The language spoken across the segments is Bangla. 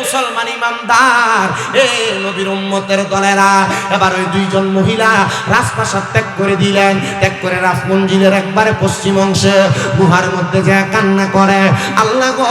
মুসলমান ইমানদার, নবীর উম্মতের দলেরা, এবার ওই দুইজন মহিলা রাজপ্রাসাদ ত্যাগ করে দিলেন। ত্যাগ করে রাজমঞ্জিলের একবারে পশ্চিম অংশে গুহার মধ্যে যা কান্না করে, আল্লাহ গো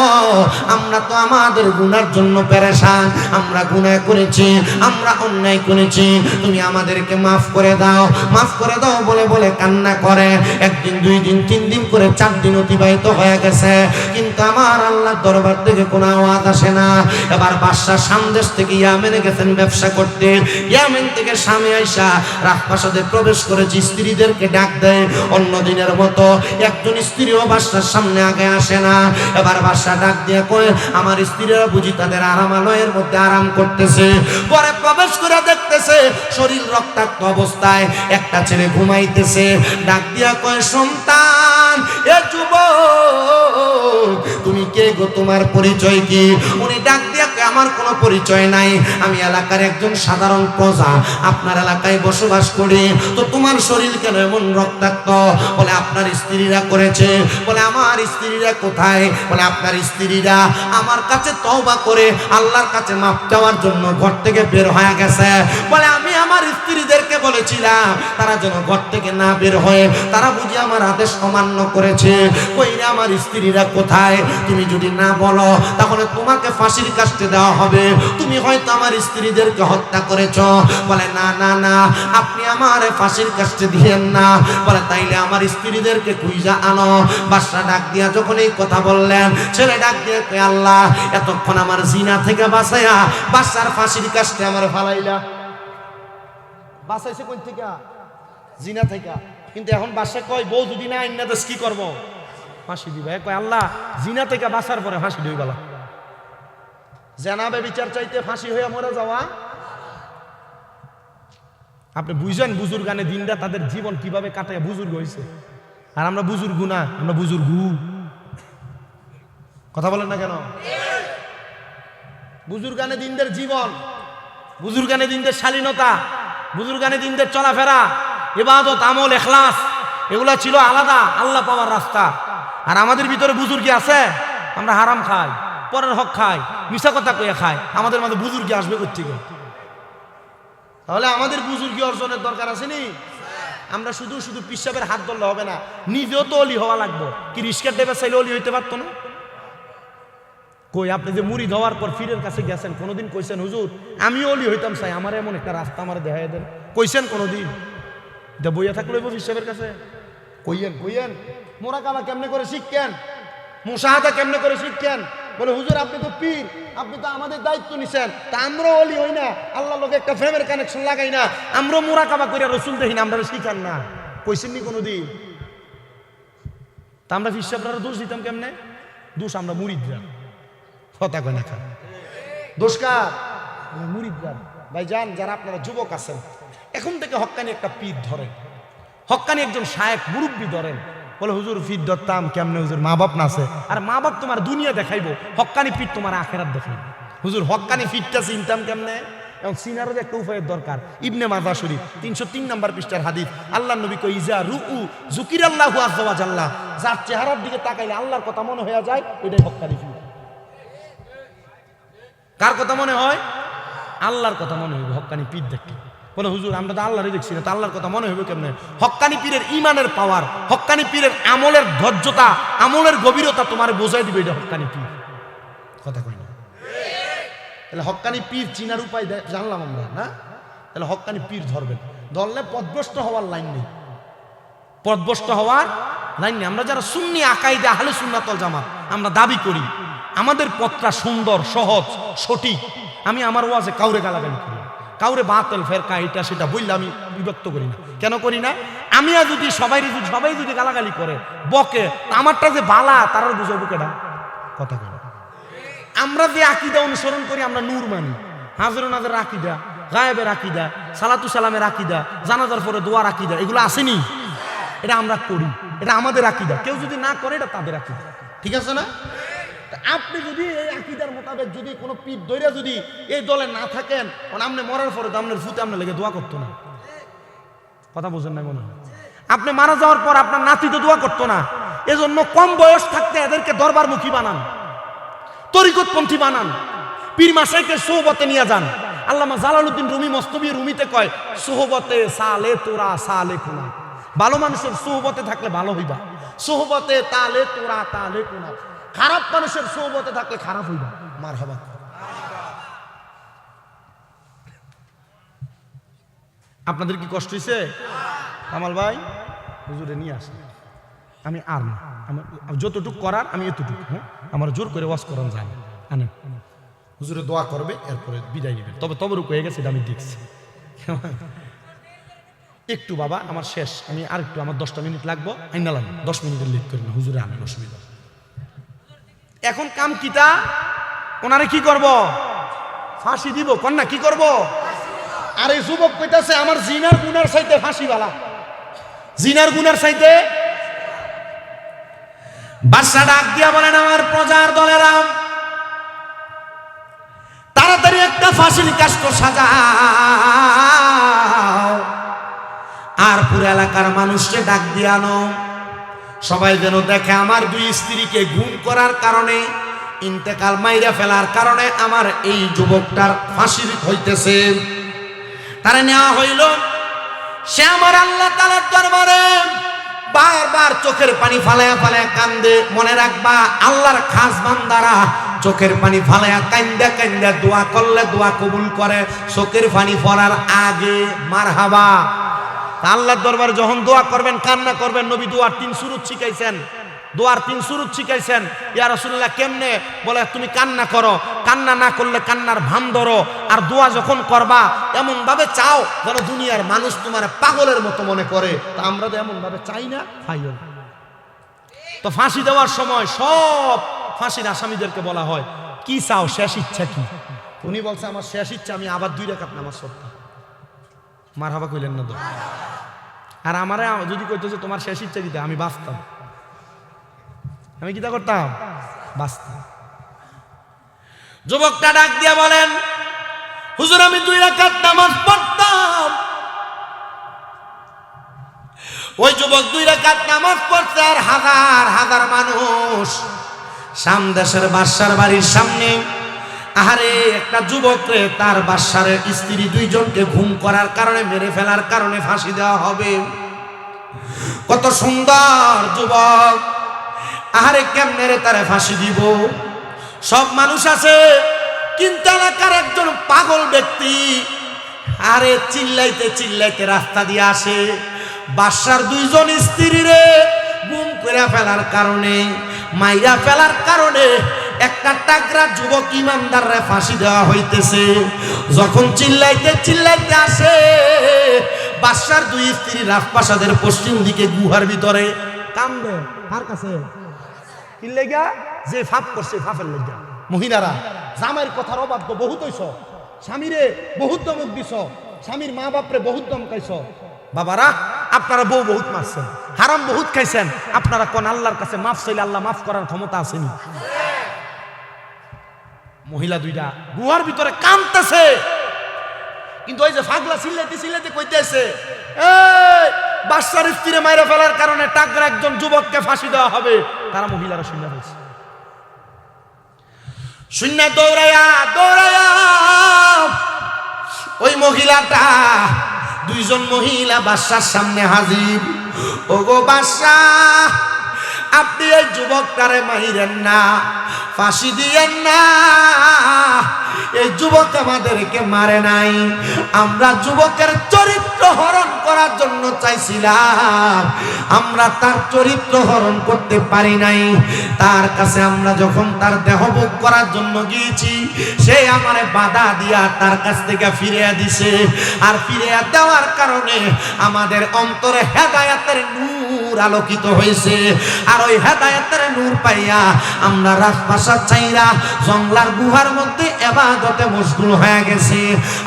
আমরা তো আমাদের গুনার জন্য পেরেশান, আমরা গুনাহ করেছি, আমরা অন্যায় করেছি, তুমি আমাদেরকে মাফ করে দাও, মাফ করে দাও বলে বলে কান্না করে। একদিন, 2 দিন, 3 দিন করে 4 দিন অতিবাহিত হয়ে গেছে, কিন্তু আমার আল্লাহর দরবার থেকে কোনো আওয়াজ আসে না। এবার বাদশাহ শাম দেশ থেকে ইয়ামেনে গেছেন ব্যবসা করতে, ইয়ামেন থেকে শামে আইসা রাজপ্রাসাদে প্রবেশ করেছে, স্ত্রীদেরকে ডাক দেয়। অন্য দিনের মতো একজন স্ত্রীও বাদশার সামনে আগে আসে না। এবার বাদশাহ ডাক দিয়ে কয়, আমার স্ত্রীরা বুঝি তাদের আরামালয়ের মধ্যে আরাম করতেছে। পরে প্রবেশ করে দেখতেছে শরীর রক্তাক্ত অবস্থায় একটা ছেলে ঘুমাইতেছে। ডাক দিয়া কয়, সন্তান, এ যুবক, তুমি কে গো, তোমার পরিচয় কি? উনি ডাক দিয়া কয়, আমার কোনো পরিচয় নাই, আমি এলাকার একজন সাধারণ প্রজা, আপনার এলাকায় বসবাস করি। তো তোমার শরীর কেন এমন রক্তাক্ত? বলে আপনার স্ত্রীরা করেছে। বলে আমার স্ত্রীরা কোথায়? বলে আপনার স্ত্রীরা আমার কাছে তওবা করে আল্লাহর কাছে মাফ চাওয়ার জন্য ঘর থেকে বের হয়ে গেছে। বলে আমি আমার স্ত্রীদেরকে বলেছিলাম তারা যেন ঘর থেকে না বের হয়ে, তারা বুঝি আমার আদেশ অমান্য করেছে। কইরে আমার স্ত্রীরা কোথায়? তুমি যদি না বলো তাহলে তোমাকে ফাঁসির কাস্টে দেওয়া হবে, তুমি হয়তো আমার স্ত্রীদেরকে হত্যা করেছ। বলে না না না, আপনি আমার ফাঁসির কাস্টে দিয়েন না। বলে তাইলে আমার স্ত্রীদেরকে খুঁজা আনো। বাদশা ডাক দিয়া যখন এই কথা বললেন, ছেলে ডাক দিয়ে কয়, আল্লাহ এতক্ষণ আমার জিনা থেকে বাঁচাইয়া বাদশার ফাঁসির কাস্টে আমার ফালাইলা। বাঁচাইছে কোন থেকে? জিনা থেকে। কিন্তু এখন বাদশা কয়, বউ যদি না আইন না দেশ কি করবো? ফাঁসি দিবে। কয় আল্লাহ জিনা থেকে বাঁচার পরে ফাঁসি দিই বলা। জানাবে বিচার চাইতে ফাঁসি হয়ে মরে যাওয়া। আপনি বুঝেন বুজুর্গানে দিনটা তাদের জীবন কিভাবে কাটায় বুজুর্গ হয়েছে, আর আমরা বুজুর্গ না, আমরা বুজুর্গু। কথা বলেন না কেন? বুজুর্গানে দিনদের জীবন, বুজুর্গানে দিনদের শালীনতা, বুজুর্গানে দিনদের চলাফেরা, ইবাদত, আমল, ইখলাস, এগুলা ছিল আলাদা আল্লাহ পাওয়ার রাস্তা। আর আমাদের ভিতরে বুজুর্গি আছে, আমরা হারাম খাই, পরের হক খাই, মিশা কথা কয়ে খাই। আমাদের মাঝে বুজুর্গি আসবে কোত্থেকে? তাহলে আমাদের বুজুর্গি অর্জনের দরকার আছে নি? আমরা শুধু শুধু পিসাবের হাত ধরলে হবে না, নিজেও তো অলি হওয়া লাগবে। কি রিস্কার ড্রাইভার চাইলে অলি হইতে পারতো না? কই আপনি যে মুড়ি ধোয়ার পর ফিরের কাছে গেছেন, কোনোদিন কইছেন হুজুর আমিও অলি হইতাম চাই, আমার এমন একটা রাস্তা আমার দেখাই দেন? কইছেন কোনোদিন? এটা বইয়া থাকলে পিসাবের কাছে কইয়েন কইয়েন। মোরাকাবা কেমনে করে শিখকেন, মুশাহাদা কেমনে করে শিখকেন? বলে হুজুর আপনি তো পীর, আপনি তো আমাদের দায়িত্ব নিছেন, তা আমরাও অলি হই না, আল্লাহর লোকে একটা ফ্রেমের কানেকশন লাগাই না, আমরাও মোরাকাবা করে রসুল দেখি না, আমরা শিখান না? কইছেননি কোনোদিন? তা আমরা পিসাবরা দোষ দিতাম কেমনে? দোষ আমরা মুরিদরা। কথা কয় না খা, দোষ কার? মুরিদরা। ভাই যান, যারা আপনারা যুবক আছেন, এখন থেকে হক্কানি একটা পীর ধরেন, হক্কানি একজন শায়েখ মুরব্বী ধরেন। বলে হুজুর পীর ধরতাম কেমনে? হুজুর মা বাপ না আছে। আর মা বাপ তোমার দুনিয়া দেখাইবো, হক্কানি পীর তোমার আখেরাত দেখাইবো। হুজুর হক্কানি পীরটা চিনতাম কেমনে? এবং চিনারও একটা উপায়ের দরকার। ইবনে মাজাহ শরীফ 303 নম্বর পৃষ্ঠার হাদিস, আল্লাহর নবী কই, ইজা রুউ যুকিরাল্লাহু আযজা ওয়া জাল্লা, যার চেহারার দিকে তাকাইলে আল্লাহর কথা মনে হয়ে যায়, এটাই হক্কানি পীর। কার কথা মনে হয়? আল্লাহর কথা মনে হইবে হক্কানি পীর দেখতে। বলে হুজুর আমরা তো আল্লাহরই দেখছি না, তো আল্লাহর কথা মনে হইবে কেমনে? হক্কানি পীরের ইমানের পাওয়ার, হক্কানি পীরের আমলের ধৈর্যতা, আমলের গভীরতা তোমার বোঝাই দিবে, এটা হক্কানি পীর। কথা কই না? তাহলে হক্কানি পীর চিনার উপায় জানলাম আমরা না? তাহলে হক্কানি পীর ধরবেন, ধরলে পথভ্রষ্ট হওয়ার লাইন নেই, পথভ্রষ্ট হওয়ার লাইন নেই। আমরা যারা সুন্নি আকাইদে আহলে সুন্নাত ওয়াল জামাত, আমরা দাবি করি আমাদের পথটা সুন্দর, সহজ, সঠিক। আমি আমার ওয়াজে কাউরে গালাগালি করি, কাউরে বাতিল ফেরকা এটা সেটা বললে আমি বিভক্ত করি না। কেন করি না? আমি যদি সবাই যদি গালাগালি করে বকে, আমারটা যে বালা তারাও বুঝাবো কেডা? কথা কেন? আমরা যে আকীদা অনুসরণ করি, আমরা নূর মানি, হাজরে নাজের আকীদা, গায়েবের আকীদা, সালাতু সালামের আকীদা, জানাজার পরে দোয়ার আকীদা, এগুলো আসেনি? এটা আমরা করি, এটা আমাদের আকীদা। কেউ যদি না করে এটা তাদের আকীদা, ঠিক আছে না? আপনি যদি এই আকীদার মোতাবেক যদি কোনো পীর দইরা যদি এই দলে না থাকেন, আপনি মরার পরে তো আপনার ফুতে আপনার লেগে দোয়া করতো না। কথা বোঝেন না মনে হয়? আপনি মারা যাওয়ার পর আপনার নাতি তো দোয়া করতো না। এজন্য কম বয়স থাকতে এদেরকে দরবারমুখী বানান, তরিকতপন্থী বানান, পীর মাসাইকে সোহবতে নিয়ে যান। আল্লামা জালালউদ্দিন রুমি মস্তবি রুমিতে কয় সোহবতে সালে তোরা সালে কোনা, ভালো মানুষের সোহবতে থাকলে ভালো হইবা, সোহবতে তালে তোরা তালে কোনা, খারাপ মানুষের সোহবতে থাকলে খারাপ হইবা। মারহাবা। আপনাদের কি কষ্ট হয়েছে? কামাল ভাই হুজুরে নিয়ে আসে, আমি আর না, আমার যতটুকু করার আমি এতটুকু, হ্যাঁ আমার জোর করে ওয়াজ করান যায় না। আনেন, হুজুরে দোয়া করবে, এরপরে বিদায় নেবেন। তবে তবরুক হয়ে গেছে, এটা আমি দেখছি। একটু বাবা আমার শেষ, আমি আর একটু, আমার 10টা মিনিট লাগবো, আইনালাম 10 মিনিটের লেট করি না, হুজুরে আনেন, অসুবিধা। এখন কাম কিতা, ওনারে কি করব? ফাঁসি দিব। কন্যা কি করব? আর এই যুবক কইতাছে আমার জিনার গুনার চাইতে ফাঁসি বালা, জিনার গুনার চাইতে। বাদশা ডাক দিয়া বলেন, আমার প্রজার দলেরা তাড়াতাড়ি একটা ফাঁসির কাষ্ট সাজাও, আর পুরো এলাকার মানুষকে ডাক দিয়ে আনো, সবাই যেন দেখে আমার 2 স্ত্রীকে গুম করার কারণে, ইন্তেকাল মাইরা ফেলার কারণে আমার এই যুবকটার ফাঁসি হইতেছে। তারা নেওয়া হইল। সে আমার আল্লাহ তাআলার দরবারে বারবার চোখের পানি ফালায়া ফালায়া কান্দে। মনে রাখবা, আল্লাহর খাস বান্দারা চোখের পানি ফালায়া কান্দা কান্দা দোয়া করলে দোয়া কবুল করে চোখের পানি পড়ার আগে। মারহাবা। আল্লাহর দরবারে যখন দোয়া করবেন, কান্না করবেন, নবী দোয়ার 3 সুরুত শিখাইছেন, দোয়ার 3 সুরুত শিখাইছেন। ইয়া রাসূলুল্লাহ কেমনে? বলে তুমি কান্না করো, কান্না না করলে কান্নার ভান ধরো, আর দোয়া যখন করবা এমন ভাবে চাও যেন দুনিয়ার মানুষ তোমার পাগলের মতো মনে করে। তা আমরা তো এমন ভাবে চাই না, ভাইও। তো ফাঁসি দেওয়ার সময় সব ফাঁসির আসামিদেরকে বলা হয়, কি চাও, শেষ ইচ্ছা কি? উনি বলছে আমার শেষ ইচ্ছা আমি আবার 2 রাকাত নামাজ পড়তাম। মারহাবা কইলেন না তো? আর আমারে যদি কইতেছে তোমার শেষ ইচ্ছা দিতে, আমি বাঁচতাম, আমি কিতা করতাম? বাঁচতাম। যুবকটা ডাক দিয়া বলেন, হুজুর আমি 2 রাকাত নামাজ পড়তাম। ওই যুবক 2 রাকাত নামাজ পড়ছে, আর হাজার হাজার মানুষ সামদেশের বাদশার বাড়ির সামনে, আহারে একটা যুবকরে তার বাদশার স্ত্রী 2 জনকে ঘুম করার কারণে, মেরে ফেলার কারণে ফাঁসি দেওয়া হবে। কত সুন্দর যুবক, আহারে কেমনে রে তারে ফাঁসি দিব? সব মানুষ আছে, কিন্তু এলাকার একজন পাগল ব্যক্তি আরে চিল্লাইতে চিল্লাইতে রাস্তা দিয়ে আসে। বাদশার 2 জন স্ত্রীরে গুম করে ফেলার কারণে, মাইরা ফেলার কারণে একটা টাকরা যুবক ইমানদাররে ফাঁসি দেওয়া হইতেছে। যখন চিল্লাইতে চিল্লাইতে আসে, বাদশার 2 স্ত্রী রাজপ্রাসাদের পশ্চিম দিকে গুহার ভিতরে কান্দে। কার কাছে? কি লাগা? যে ফাপ করছে ফাপের লাগা। মহিলারা জামাইয়ের কথার অভাব তো বহুত হইছ, স্বামীরে বহুত দমক দিছ, স্বামীর মা বাপরে বহুত দমকাইছ। বাবারা আপনারা বউ বহুত মারছেন, হারাম বহুত খাইছেন, আপনারা কোন আল্লাহর কাছে মাফ চাইলে আল্লাহ মাফ করার ক্ষমতা আসেনি? মহিলা 2টা গুহার ভিতরে কাঁদতেছে, কিন্তু ওই যে ফাগলা চিল্লাইতে চিল্লাইতে কইতেছে, এই বাদশার স্ত্রীরে মাইরা ফেলার কারণে টাকরা একজন যুবককে ফাঁসি দেওয়া হবে। তারা মহিলারা শুনে ফেলছে, শূন্য দৌড়াইয়া দৌড়াইয়া ওই মহিলাটা, 2 জন মহিলা বাদশার সামনে হাজির। ওগো বাদশাহ, আপনি এই যুবকটারে মাইরেন না, ফাঁসি দিয়েন না। এই যুবক আমাদেরকে মারে নাই, আমরা যুবকের চরিত্র হরণ করার জন্য চাইছিলাম, আমরা তার চরিত্র হরণ করতে পারি নাই। তার কাছে আমরা যখন তার দেহভোগ করার জন্য গিয়েছি, সে আমারে বাধা দিয়া তার কাছ থেকে ফিরিয়ে দিছে। আর ফিরিয়ে দেওয়ার কারণে আমাদের অন্তরে হেদায়েতের নূর আলোকিত হয়েছে। আর ওই হেদায়েতের নূর পাইয়া আমরা রাজপ্রাসাদ চাইরা জঙ্গলার গুহার মধ্যে ইবাদতে মশগুল হয়ে গেছি।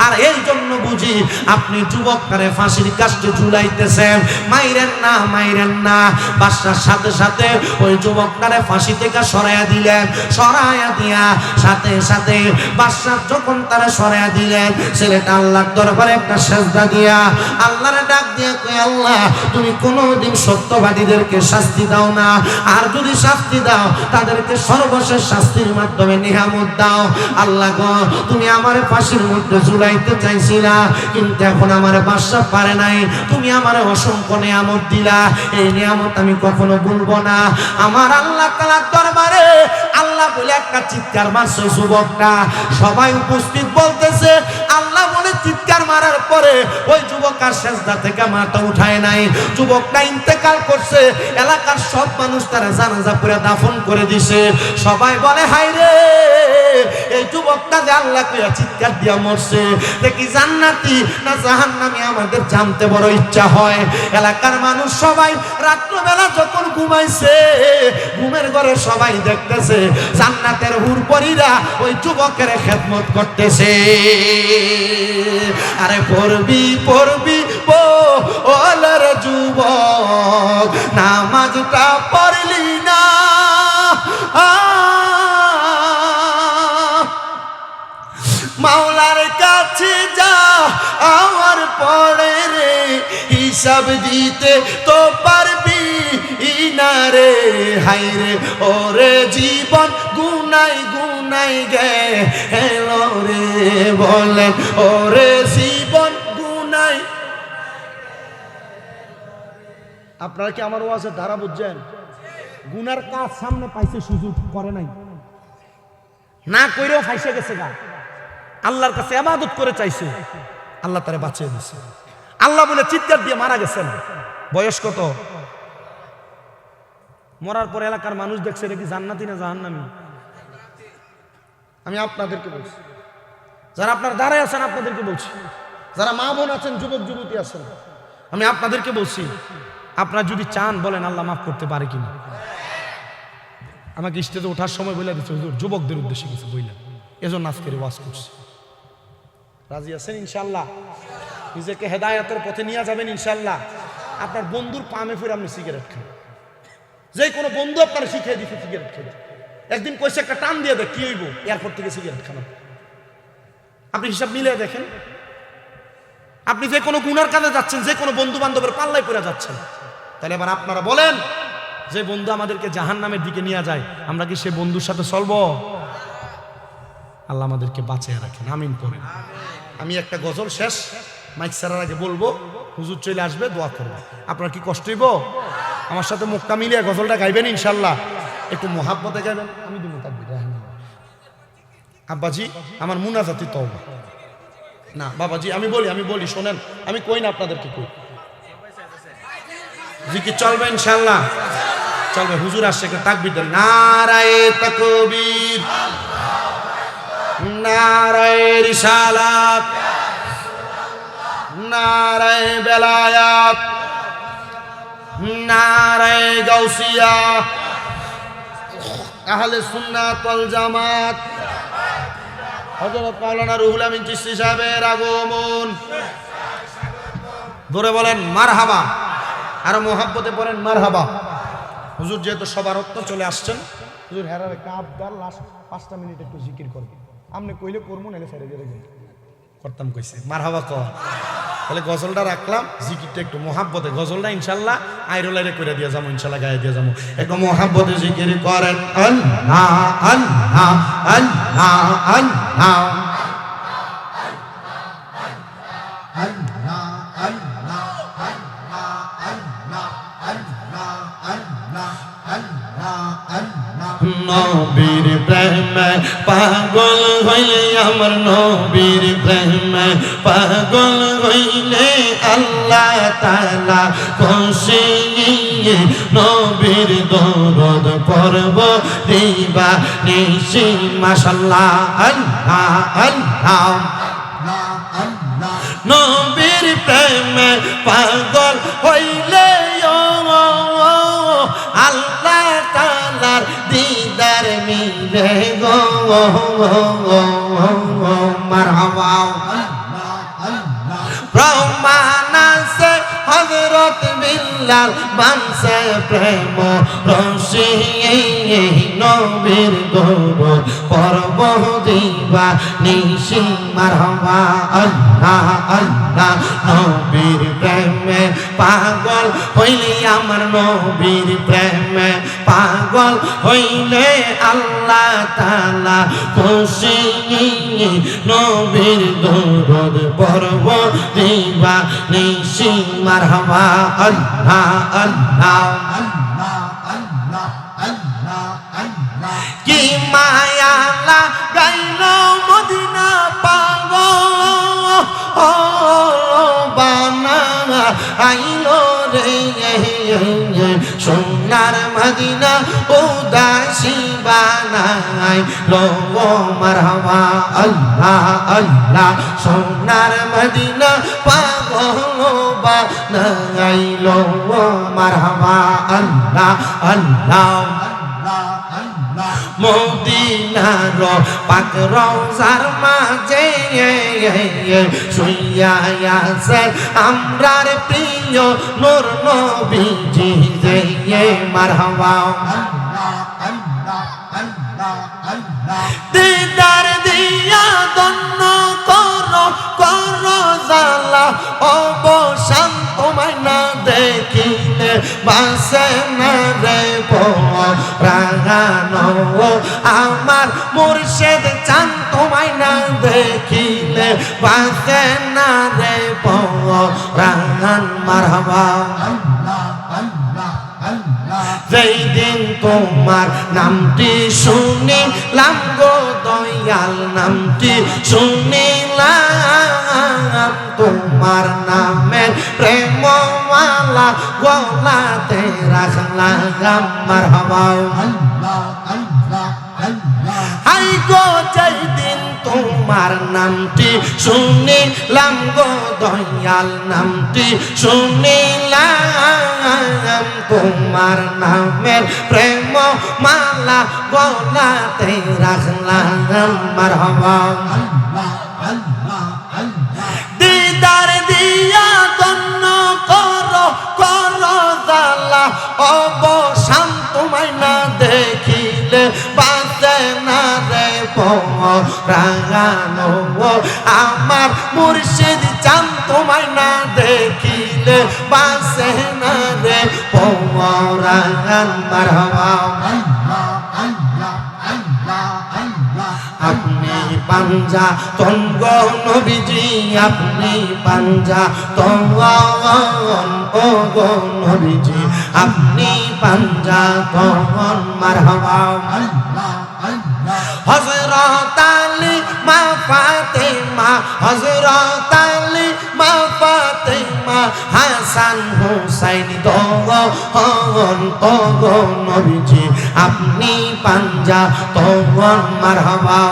আর এই জন্য বুঝি আপনি যুবকটারে ফাঁসির কাস্টে ঝুলাইতেছেন। মাইরেন না, মাইরেন না। বাদশার সাথে সাথে ওই যুবকটারে ফাঁসি থেকে সরাইয়া দিলেন। সরাইয়া দিয়া সাথে সাথে বাদশা যখন তারা সরাইয়া দিলেন, ছেলেটা আল্লাহর দরবারে একটা সেজদা দিয়া আল্লাহরে ডাক দিয়া কই, আল্লাহ তুমি কোনোদিন সত্য মিথ্যাবাদীদেরকে শাস্তি দাও না, আর যদি শাস্তি দাও তাদেরকে সর্বশেষ শাস্তির মাধ্যমে নিয়ামত দাও। আল্লাহ গো, তুমি আমার ফাঁসির মধ্যে ঝুলাইতে চাইছিলা, কিন্তু এখন আমার বাদশা পারে নাই, তুমি আমার অসংখ্য নিয়ামত দিলা, এই নিয়ামত আমি কখনো ভুলবো না। আমার আল্লাহ তাআলার দরবারে আল্লাহ বলে একটা চিৎকার মারছে যুবকটা, সবাই উপস্থিত বলতেছে আল্লাহ বলে চিৎকার মারার পরে ওই যুবক আর সেজদা থেকে মাথা উঠায় নাই। যুবকটা ইন্তেকাল করছে, এলাকার সব মানুষ তারা জানাজা পড়ে দাফন করে দিছে। সবাই বলে হায় রে, এই যুবকটা যে আল্লাহ কইয়া চিৎকার দিয়া মরছে, দেখি জান্নাতি না জাহান্নামী আমাদের জানতে বড় ইচ্ছা হয়। এলাকার মানুষ সবাই রাত্রবেলা যখন ঘুমাইছে, ঘুমের ঘরে সবাই দেখতেছে জান্নাতের হুরপরীরা ওই যুবকের খেদমত করতেছে। আরে পড়বি পড়বি ওলার যুবক, নামাজটা পড়লি না, মাওলার কাছে যা আমার পড়ে রে, হিসাব দিতে তো পারবি না রে। হাই রে ওরে জীবন গুনাই গুনাই গেল রে, বলেন ওরে জীবন গুনাই। আপনারা কি আমার ওয়াজের ধারা বুঝছেন? গুনার কাজ সামনে পাইছে, সুযোগ করে নাই, না কইরেও ফাইসে গেছে গা, আল্লাহর কাছে ইবাদত করে চাইছে, আল্লাহ তারে বাঁচিয়ে দিয়েছে। আল্লাহ বলে চিৎকার দিয়ে মারা গেছেন। বয়স কত? মরার পর এলাকার মানুষ দেখছে এটা কি জান্নাতি না জাহান্নামী? আমি আপনাদেরকে বলছি, যারা আপনার দাঁড়ায় আছেন আপনাদেরকে বলছি, যারা মা বোন আছেন, যুবক যুবতী আছেন, আমি আপনাদেরকে বলছি, আপনারা যদি চান বলেন আল্লাহ মাফ করতে পারে কিনা। আমাকে স্টেজে ওঠার সময় বলে দিচ্ছে হুজুর যুবকদের উদ্দেশ্যে কিছু বললেন, এজন্য আজকের ওয়াজ করছি। রাজি আছেন ইনশাআল্লাহ? নিজেকে হেদায়েতের পথে নিয়ে যাবেন ইনশাআল্লাহ। আপনার বন্ধুর পামে ফিরে আপনি সিগারেট খান, যে কোনো বন্ধু আপনার শিখিয়ে দিচ্ছে সিগারেট খেয়ে, একদিন কইছে একটা টান দিয়ে দেখ কি হইব, এয়ারপোর্ট থেকে সিগারেট খান। আপনি হিসাব মিলিয়ে দেখেন, আপনি যে কোনো গুনার কাজে যাচ্ছেন, যে কোনো বন্ধু বান্ধবের পাল্লায় পড়ে যাচ্ছেন, তাহলে এবার আপনারা বলেন যে বন্ধু আমাদেরকে জাহান্নামের দিকে নিয়ে যায়, আমরা কি সে বন্ধুর সাথে চলবো? আল্লাহ আমাদেরকে বাঁচিয়ে রাখেন, আমিন করেন। আমি একটা গজল শেষ মাইক ছাড়ার আগে বলবো, হুজুর চলে আসবে, দোয়া করবো। আপনার কি কষ্ট হইব? আমার সাথে মুক্তা মিলিয়ে গজলটা গাইবেন ইনশাল্লাহ, একটু মোহাব্বতে গাইবেন। আমি দিব তাকবীর। আব্বাজি আমার মুনাজাতি তওবা না, বাবাজি আমি বলি শোনেন, আমি কই না আপনাদেরকে কই, জিকির চলবে ইনশাল্লাহ, চলবে। হুজুর আসছে, একটা তাকবীর দেন। নারায়ে তাকবীর, নারায়ে রিসালাত, নারায়ে বেলায়াত, নারায়ে গাউসিয়া, আহলে সুন্নাত ওয়াল জামাত, হযরত মাওলানা রুহুল আমিন চিশতি সাহেবের আগমন। ধরে বলেন মারহাবা, আর মোহাব্বতে পড়েন মারহাবা। হুজুর যেহেতু সবার রত্ন চলে আসছেন, হুজুর হেরারে কাবদার লাস্ট 5টা মিনিট একটু জিকির করবে। আপনি কইলে করবো, নাহলে ছেড়ে দিয়ে রাখবেন। করতাম কইছে মারহাবা কর। তাহলে গজলটা রাখলাম, জিকিরটা একটু মোহাব্বতে, গজলটা ইনশাল্লাহ আইরোলাইরে করে দিয়ে যাবো, ইনশাল্লাহ গায়ে দিয়ে যাবো। একটু মোহাব্বতে জিকির করেন। আল্লাহ আল্লাহ আল্লাহ আল্লাহ নবীর প্রেমে পাগল হইলে, আমার নবীর প্রেমে পাগল হইলে আল্লাহ তাআলা খুশি। নবীর দরদ পড়ব দিবা নিশি, মাশাআল্লাহ আল্লাহ আল্লাহ। নবীর প্রেমে পাগল হইলে আল্লাহ তাআলার দিদার মিলে গো, মারহাবা। প্রমাণ আছে হযরত বিল্লাহ রসিলার বানসে প্রেম রসি নবীর দরদ পরব দিবা নিশি মারহাবা আল্লাহ আল্লাহ নবীর প্রেমে পাগল হইলে আমার নবীর প্রেমে পাগল হইলে আল্লাহ তাআলা খুশি নবীর দরদ পরব দিবা নিশি মারহাবা আল্লাহ আল্লাহ কি মায়া লাগাইল মদিনা পাগল ও বানা আইল রে সোনার মদিনা উদাসী বানাই লো মারহাবা আল্লাহ আল্লাহ সোনার মদিনা পাগল বানাই লো মারহাবা আল্লাহ আল্লাহ মদিনার পাক রওজার মাঝে শুইয়া আছেন আমরার প্রিয় নূর নবীজি যে মারহাবা দিদার দিয়া দন্ন করো করো জালা অবসান তোমায় না দেখিলে বাসে না রে রাগানো আমার মুর্শিদ চান তোমায় না দেখিলে বাসে না রে রাগান মারহাবা যেই দিন তোমার নামটি শুনিলাম গো দয়াল নামটি শুনিলাম তোমার নামে প্রেমওয়ালা গলাতে রাখলাম মারহাবা আই গো যেই দিন তোমার নামটি শুনিলাম গো দয়াল নামটি শুনিলাম তোমার নামের প্রেম মালা গলাতে রাখলাম মারহাবা দিদার দিয়া দন্ন করো করো জালা অবসান তোমায় না দেখিলে বাঁচে না রে রাগানো আমার মুর্শিদ চান তোমায় না দেখিলে বাঁচে না রে রাগান মারহাবা আপনি পাঞ্জা তঙ্গ নবীজি আপনি পাঞ্জা তঙ্গ ও গো নবীজি আপনি পাঞ্জা তঙ্গন মারহাবা হযরত আলী মা ফাতেমা হযরত আলী মা ফাতেমা হাসান হুসাইন দোগন ও গো নবীজি আপনি পাঞ্জা তঙ্গন মারহাবা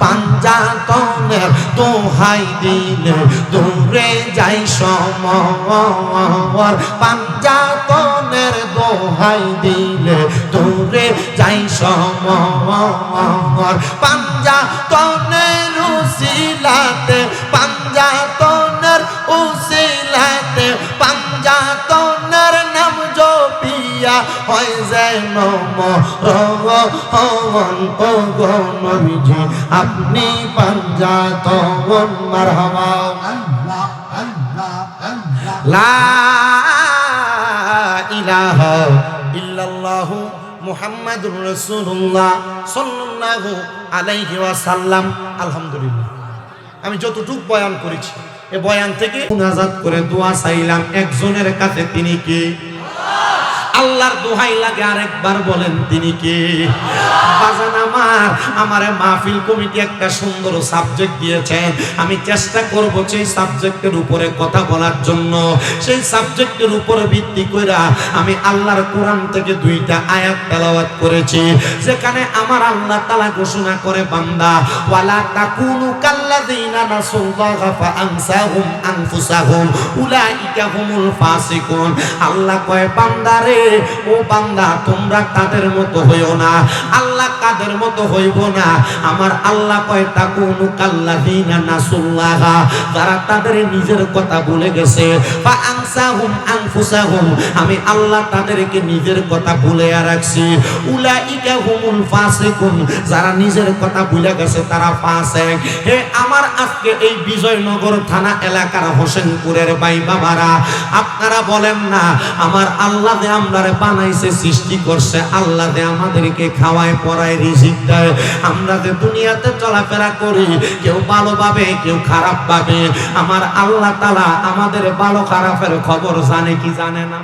পাঞ্জা তনের দোহাই দিলে দূরে যাই সমর পাঞ্জা তনের দোহাই দিলে দূরে যাই সমর পাঞ্জা তনের উসিলাতে পাঞ্জা তনের উসিলাতে পাঞ্জা তনের নাম জপিয়া হয় যেন মরণ ও গো নবীজি আপনি পাঞ্জা তন মারহাবা লা ইলাহা ইল্লাল্লাহু মুহাম্মাদুর রাসূলুল্লাহ সাল্লাল্লাহু আলাইহি ওয়াসাল্লাম। আলহামদুলিল্লাহ আমি যতটুকু বয়ান করেছি এই বয়ান থেকে মুনাজাত করে দোয়া চাইলাম একজনের কাছে, তিনি কে? আল্লাহর দোহাই লাগে আরেকবার বলেন তিনি কে? বাজান আমারে মাহফিল কমিটি একটা সুন্দর সাবজেক্ট দিয়েছেন, আমি চেষ্টা করব সেই সাবজেক্টের উপরে কথা বলার জন্য। সেই সাবজেক্টের উপরে ভিত্তি করে আমি আল্লাহর কোরআন থেকে 2টা আয়াত তেলাওয়াত করেছি, যেখানে আমার আল্লাহ তাআলা ঘোষণা করে বান্দা ওয়ালা তাকুনু কাল্লাযিনা নাসুল্লাহা ফাআনসাহুম আনফুসাহুম উলাইকা হুমুল ফাসিকুন। আল্লাহ কয় বান্দারে ও বান্দা তোমরা তাদের মতো হইও না। আল্লাহ আল্লাহ কাদের মতো হইব না। আমার আল্লাহ কয় তাকুনু কাল্লাযিনা নাসুল্লাহ, যারা তাদের নিজের কথা ভুলে গেছে। ফা আনসাহুম আনফুসাহুম, আমি আল্লাহ তাদেরকে নিজের কথা ভুলে রাখছি। উলাইকা হুমুল ফাসিকুন, যারা নিজের কথা ভুলে গেছে তারা ফাসিক। হে আমার আজকে এই বিজয়নগর থানা এলাকার হোসেনপুরের ভাই বাবারা, আপনারা বলেন না আমার আল্লাহ যে আমরারে বানাইছে, সৃষ্টি করছে, আল্লাহ যে আমাদেরকে খাওয়ায় পরায় রিজিক দেয়, আমরা যে দুনিয়াতে চলাফেরা করি কেউ ভালো ভাবে কেউ খারাপ ভাবে, আমার আল্লাহ তাআলা আমাদের ভালো খারাপের খবর জানে কি জানে না?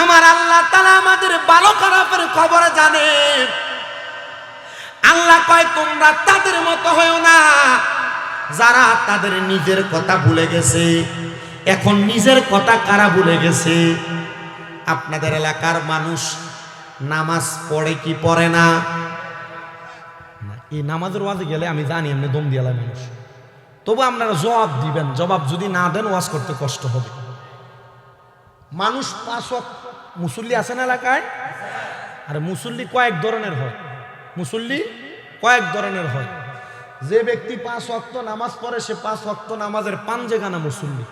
আমার আল্লাহ তাআলা আমাদের ভালো খারাপের খবর জানে। আল্লাহ কয় তোমরা তাদের মতো হয়ো না যারা তাদের নিজের কথা ভুলে গেছে। এখন নিজের কথা কারা ভুলে গেছে? আপনাদের এলাকার মানুষ নামাজ পড়ে কি পড়ে না? এই নামাজের ওয়াজে গেলে আমি জানি এমনি দম দিয়ে মানুষ, তবু আপনারা জবাব দিবেন। জবাব যদি না দেন ওয়াজ করতে কষ্ট হবে। মানুষ 5 ওয়াক্ত মুসল্লি আছেন এলাকায়, আর মুসল্লি কয়েক ধরনের হয়। মুসল্লি কয়েক ধরনের হয়। যে ব্যক্তি 5 ওয়াক্ত নামাজ পড়ে সে 5 ওয়াক্ত নামাজের পাঞ্জেগানা মুসল্লি।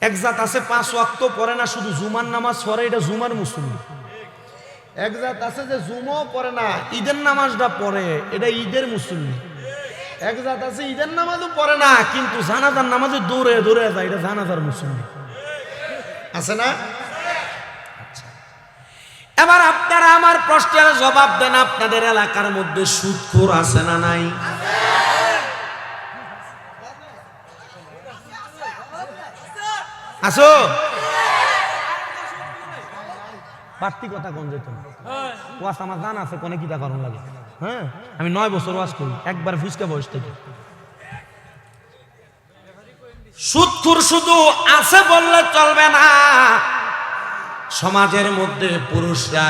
এক জাত আছে 5 ওয়াক্ত পড়ে না, শুধু জুমার নামাজ পড়ে, এটা জুমার মুসল্লি। এক জাত আছে যে জুমাও পড়ে না, ঈদের নামাজটা পড়ে, এটা ঈদের মুসল্লি। এক জাত আছে ঈদের নামাজও পড়ে না কিন্তু জানাজার নামাজে দৌড়ে দৌড়ে যায়, এটা জানাজার মুসল্লি। আছে না? এবার আপনারা আমার প্রশ্নের জবাব দেন, আপনাদের এলাকার মধ্যে সুদখোর আছে না নাই? আসো বাড়তি কথা কোন যেত ওয়াজ আমার জানা আছে কোনে কিটা করণ লাগে। হ্যাঁ, আমি 9 বছর ওয়াজ করি, একবার ফুসকা বয়স থেকে। সুদখোর শুধু আছে বললে চলবে না। সমাজের মধ্যে পুরুষরা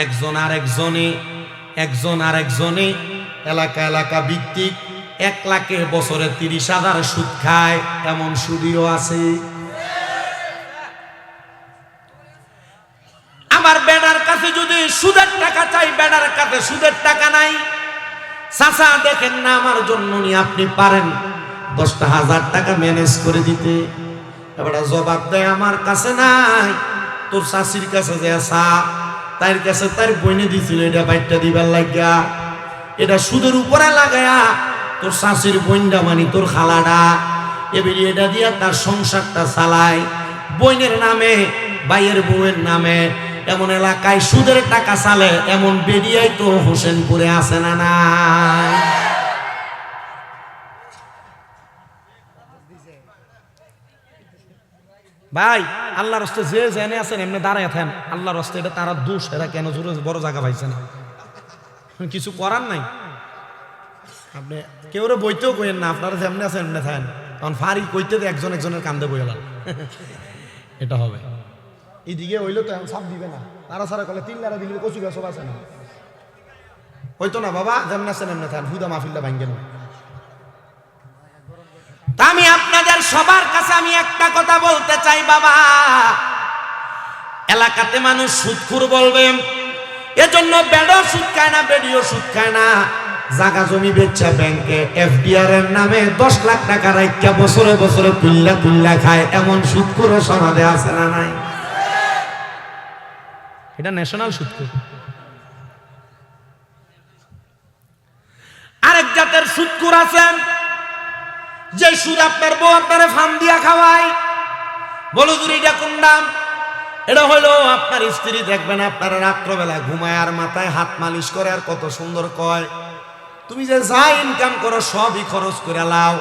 একজন আর একজনে এলাকা এলাকা ভিত্তিক 1 লাখে বছরে 30,000 সুদ খায়, এমন সুদিও আছে। আমার বেড়ার কাছে যদি সুদের টাকা চাই, বেড়ার কাছে সুদের টাকা নাই। চাচা দেখেন না আমার জন্য আপনি পারেন 10,000 টাকা ম্যানেজ করে দিতে? এবার জবাব দেয় আমার কাছে নাই। তোর শাশির কাছে যে আসা, তার কাছে তার বইনে দিছিল, এটা বাইরটা দিবার লাগিয়া, এটা সুদের উপরে লাগায়া তোর শাশির বইনটা মানে তোর খালাডা এবার এটা দিয়া তার সংসারটা চালায়। বইনের নামে ভাইয়ের বউয়ের নামে এমন এলাকায় সুদের টাকা চালে, এমন বেরিয়াই তো হোসেনপুরে আছে না নাই? ভাই আল্লাহর রাস্তায় যে জেনে আছেন এমনি দাঁড়ায় থাকেন, আল্লাহর রাস্তায় এটা তারা দোষ, এরা কেন জোরে বড় জায়গা পাইছে না, কিছু করার নাই। আপনি কেউ বইতেও কইেন না, আপনারা যেমনি আছেন এমনি থাকেন, তখন ফারি কইতে একজন একজনের কান্দে বই গেলাম। এটা হবে এইদিকে হইলো তো এখন সাপ দিবে না, তারা সারা কলে 3 লারা দিলে কচু গাছ আছে না, হইতো না বাবা, যেমন আছেন এমনি থাকেন, হুদা মাহফিলটা ভাঙ্গেন। তা আমি আপনাদের সবার কাছে আমি একটা কথা বলতে চাই বাবা, এলাকাতে মানুষ সুদখোর বলবে, এজন্য বেড়ো সুদ খায় না, বেড়িও সুদ খায় না। জায়গা জমি বেচা ব্যাংকে এফডিআর এর নামে 10 লাখ টাকা রাখা বছরে বছরে তুল্লা খায়, এমন সুদখোর সমাজে আছে না নাই? এটা ন্যাশনাল সুদখোর। আরেক জাতের সুদখোর আছেন যে সুদ আপনার বউ আপনারে ফান দিয়া খাওয়ায়, বলো জুরি এটা কোন নাম? এটা হলো আপনার স্ত্রী দেখবেন আপনার রাত্রবেলা ঘুমায় আর মাথায় হাত মালিশ করে আর কত সুন্দর কয়, তুমি যে যা ইনকাম করো সবই খরচ করে লাও।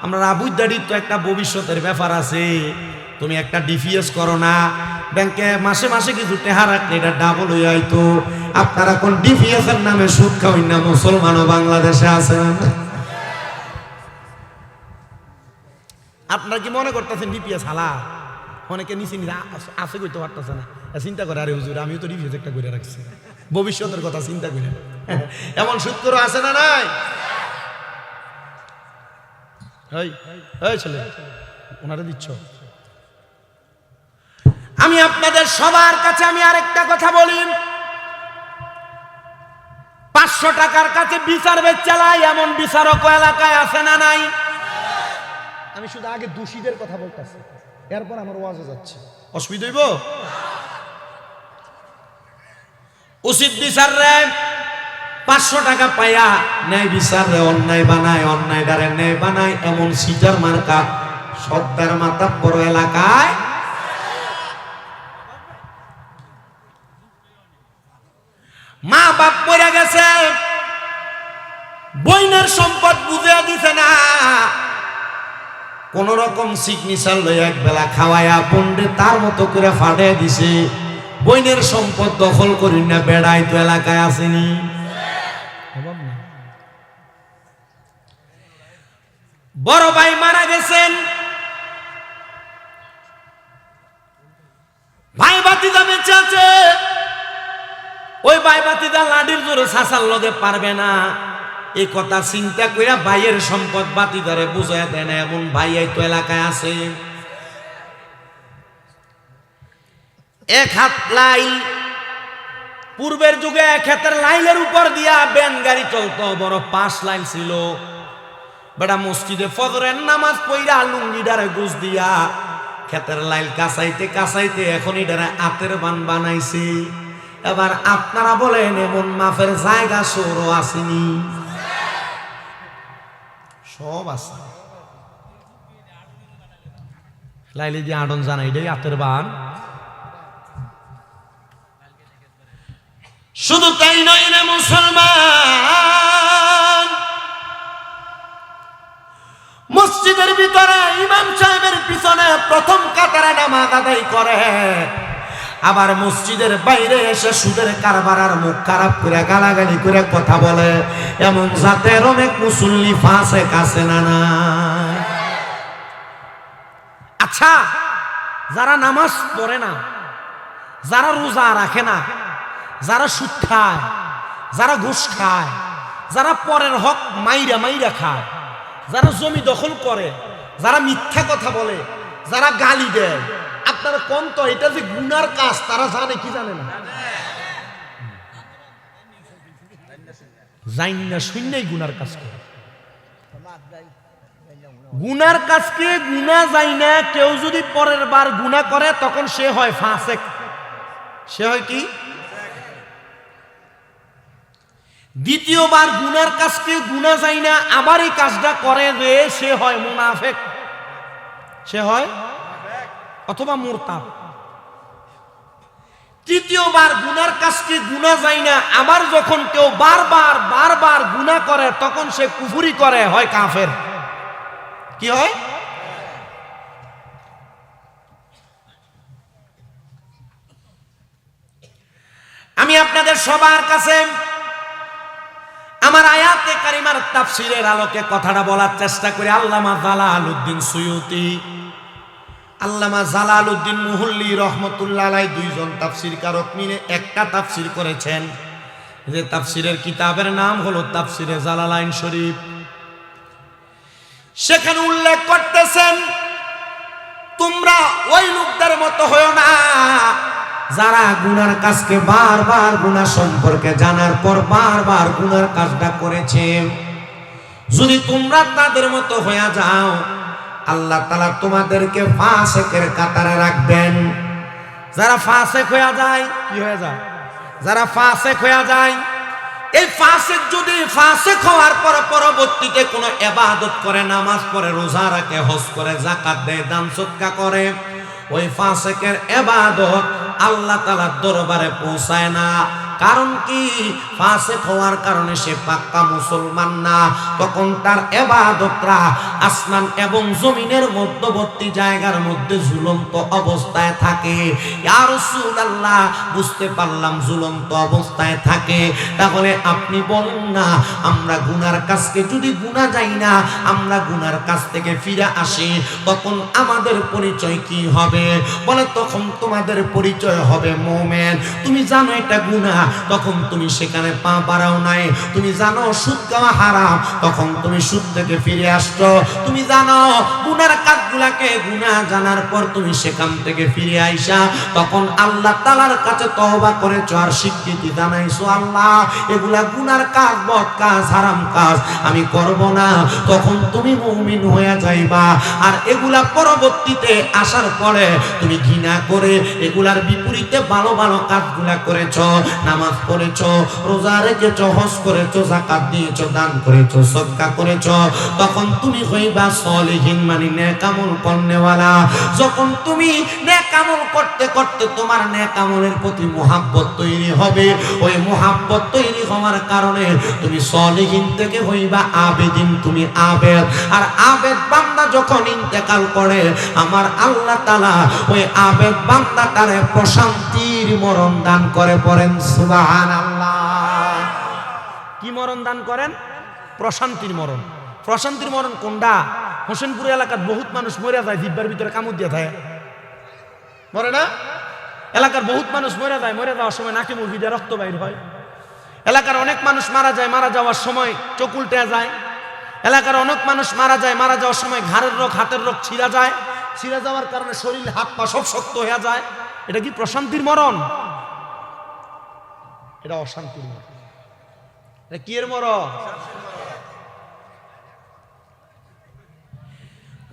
আমরা আবুদারির তো একটা ভবিষ্যতের ব্যাপার আছে, তুমি একটা ডিপিএস করো না, ব্যাংকে মাসে মাসে কিছু টেহা রাখলে এটা ডাবল হয়ে হয়তো। আপনারা কোন ডিপিএস এর নামে সুদ খাওয়াই না? মুসলমানও বাংলাদেশে আছেন। আপনারা কি মনে করতেছেন ডিপিএস হালা? অনেকে নিচে নিচে আছে কইতে পারতেছে না, চিন্তা করে আরে হুজুর আমিও তো ডিপিএস একটা করে রাখছি, ভবিষ্যতের কথা চিন্তা করে। এমন সুদখোর আছে না নাই? ছেলে ওনারে দিচ্ছ। আমি আপনাদের সবার কাছে আমি আরেকটা কথা বলি, 500 টাকার কাছে বিচার চালাই এমন বিচারক এলাকায় আছে না নাই? আমি শুধু আগে দোষীদের কথা বলতেছি, এরপর আমার ওয়াজে যাচ্ছে, অসুবিধা হইব? উচিত বিচার রে 500 টাকা পাইয়া ন্যায় বিচার রে অন্যায় বানায়, অন্যায় দ্বারে ন্যায় বানায়, এমন সিটার মার্কা সর্দার মাথা বড় এলাকায়। মা বাপ মরে গেছে, বইনের সম্পদ বুঝে দিছে না, কোন রকম সিগনেচার লইয়া এক বেলা খাওয়াইয়া পন্ডে তার মতো করে ফাটাই দিছে। বইনের সম্পদ দখল করি না, বেড়াই তো এলাকায় আসেনি। বড় ভাই মারা গেছেন, ভাই বাতিদা বেঁচে আছে, ওই ভাই বাতিদা লাঠির জোরে শাসার লদে পারবে না, এই কথা চিন্তা কইরা ভাইয়ের সম্পদ বাতিদারে বুঝাইয়া দেয় না, এমন ভাই এই তো এলাকায় আছে। 1 হাত লাইল, পূর্বের যুগে 1 হাতের লাইলের উপর দিয়া ব্যান গাড়ি চলতো, বড় 5 লাইন ছিল। বেটা মসজিদে ফজরের নামাজ পইরা লুঙ্গিডারে গুজ দিয়া ক্ষেতের লাইল কাঁচাইতে কাঁচাইতে এখন এটারে আতের বান বানাইছে। এবার আপনারা বলেন এমন মাফের জায়গা সৌরও আসেনি? সব আছে। লাইলে যে আডন জানাই এটাই আতের বান। শুধু তাই নয় রে মুসলমান, মসজিদের ভিতরে ইমাম সাহেবের পিছনে প্রথম কাতারে নামাজ আদায় করে, আবার মসজিদের বাইরে এসে সুদের কারবার আর মুখ খারাপ করে গালাগালি করে কথা বলে, এমন জাতের অনেক মুসল্লি ফাঁসে কাছে না না। আচ্ছা, যারা নামাজ পড়ে না, যারা রোজা রাখে না, যারা সুদ খায়, যারা ঘুষ খায়, যারা পরের হক মাইরা মাইরা খায়, যারা জমি দখল করে, যারা মিথ্যা কথা বলে, যারা গালি দেয়, আপনারা কোন তো এটা যে গুনার কাজ তারা জানে কি জানে না? জানি না, শূন্যই গুনার কাজ করে। গুনার কাজকে গুনা যায় না, কেউ যদি পরের বার গুনাহ করে তখন সে হয় ফাসেক। সে হয় কি? দ্বিতীয়বার গুনার কাজকে গুনাহ যায় না, আবার এই কাজটা করে যে সে হয় মুনাফিক, সে হয় অথবা মুরতাদ। তৃতীয়বার গুনার কাজকে গুনাহ যায় না, আবার যখন কেউ বারবার বারবার গুনাহ করে তখন সে কুফরি করে, হয় কাফের। কি হয়? আমি আপনাদের সবার কাছে আমার আয়াতে কারিমার তাফসীরের আলোকে কথাটা বলার চেষ্টা করি। আল্লামা জালালউদ্দিন সুয়ুতি, আল্লামা জালালউদ্দিন মুহল্লি রহমতুল্লাহ আলাইহি দুইজন তাফসীর কারক মিলে একটা তাফসীর করেছেন, যে তাফসীরের কিতাবের নাম হলো তাফসীরে জালালাইন শরীফ। সেখানে উল্লেখ করতেছেন, তোমরা ওই লোকদের মতো হয়ো না যারা গুনার কাজকে বারবার গুনাহ সম্পর্কে জানার পর বারবার গুনার কাজটা করেছে। যদি তোমরা তাদের মতো হয়ে যাও, আল্লাহ তাআলা তোমাদেরকে ফাসিকের কাতারে রাখবেন। যারা ফাসিক হয়ে যায়, কি হয়ে যায়? যারা ফাসিক হয়ে যায়, এই ফাসিক যদি ফাসিক হওয়ার পর পরবর্তীতে কোনো ইবাদত করে, নামাজ পড়ে, রোজা রাখে, হজ করে, যাকাত দেয়, দান সদকা করে, ওই ফাসিকের ইবাদত আল্লাহ তাআলার দরবারে পৌঁছায় না। কারণ কি? ফাসিক হওয়ার কারণে সে পাক্কা মুসলমান না। তখন তার ইবাদতরা আসমান এবং জমিনের মধ্যবর্তী জায়গার মধ্যে ঝুলন্ত অবস্থায় থাকে। ইয়া রাসূলুল্লাহ, বুঝতে পারলাম ঝুলন্ত অবস্থায় থাকে। তাহলে আপনি বলুন না, আমরা গুনার কাজকে যদি গুনাহ যাই না, আমরা গুনার কাজ থেকে ফিরে আসি, তখন আমাদের পরিচয় কি হবে? বলে তখন তোমাদের পরিচয় হবে মুমিন। তুমি জানো এটা গুনাহ, তখন তুমি সেখানে পা বাড়াও নাই। তুমি জানো সুদ খাওয়া হারাম, তখন তুমি সুদ থেকে ফিরে আসছো। তুমি জানো গুনার কাজগুলাকে গুনাহ জানার পর তুমি সেখান থেকে ফিরে আইসা তখন আল্লাহ তাআলার কাছে তওবা করেছো আর স্বীকৃতি জানাইছো, আল্লাহ এগুলা গুনার কাজ, বদ কাজ, হারাম কাজ আমি করব না। তখন তুমি মুমিন হয়ে যাইবা। আর এগুলা পরবর্তীতে আসার পরে তুমি ঘৃণা করে এগুলার বিপরীতে ভালো ভালো কাজগুলা করেছো, নামাজ পড়েছো, রোজা রেখেছো, হজ করেছো, যাকাত দিয়েছো, দান করেছো, সদকা করেছো, তখন তুমি হইবা সলিহিন, মানে নেক আমল করনেওয়ালা। যখন তুমি নেক আমল করতে করতে তোমার নেক আমলের প্রতি মুহাব্বত তৈরি হবে, ওই মুহাব্বত তৈরি হওয়ার কারণে তুমি সলিহিন থেকে হইবা আবেদিন, তুমি আবেদ। আর আবেদ বান্দা যখন ইন্তেকাল করে আমার আল্লাহ তাআলা ওই আবেদ বান্দাটারে প্রশান্তির মরণ দান করে। পড়েন সুবহানাল্লাহ। কি মরণ দান করেন? প্রশান্তির মরণ। প্রশান্তির মরণ কোনটা? হোসেনপুর এলাকার বহুত মানুষ মরে যায় জিব্বার ভিতরে কামড় দিয়ে থাকে, মরে না? এলাকার বহুত মানুষ মরে যায়, মরে যাওয়ার সময় নাকি মুরগি দিয়ে রক্ত বাইর হয়। এলাকার অনেক মানুষ মারা যায়, মারা যাওয়ার সময় চোখ উল্টে যায়। এলাকার অনেক মানুষ মারা যায়, মারা যাওয়ার সময় ঘাড়ের রোগ, হাতের রোগ ছিঁড়া যায়, ছিঁড়া যাওয়ার কারণে শরীর হাত পা সব শক্ত হয়ে যায়। এটা কি প্রশান্তির মরণ? এটা অশান্তির মরণ। এটা কি এর মরণ?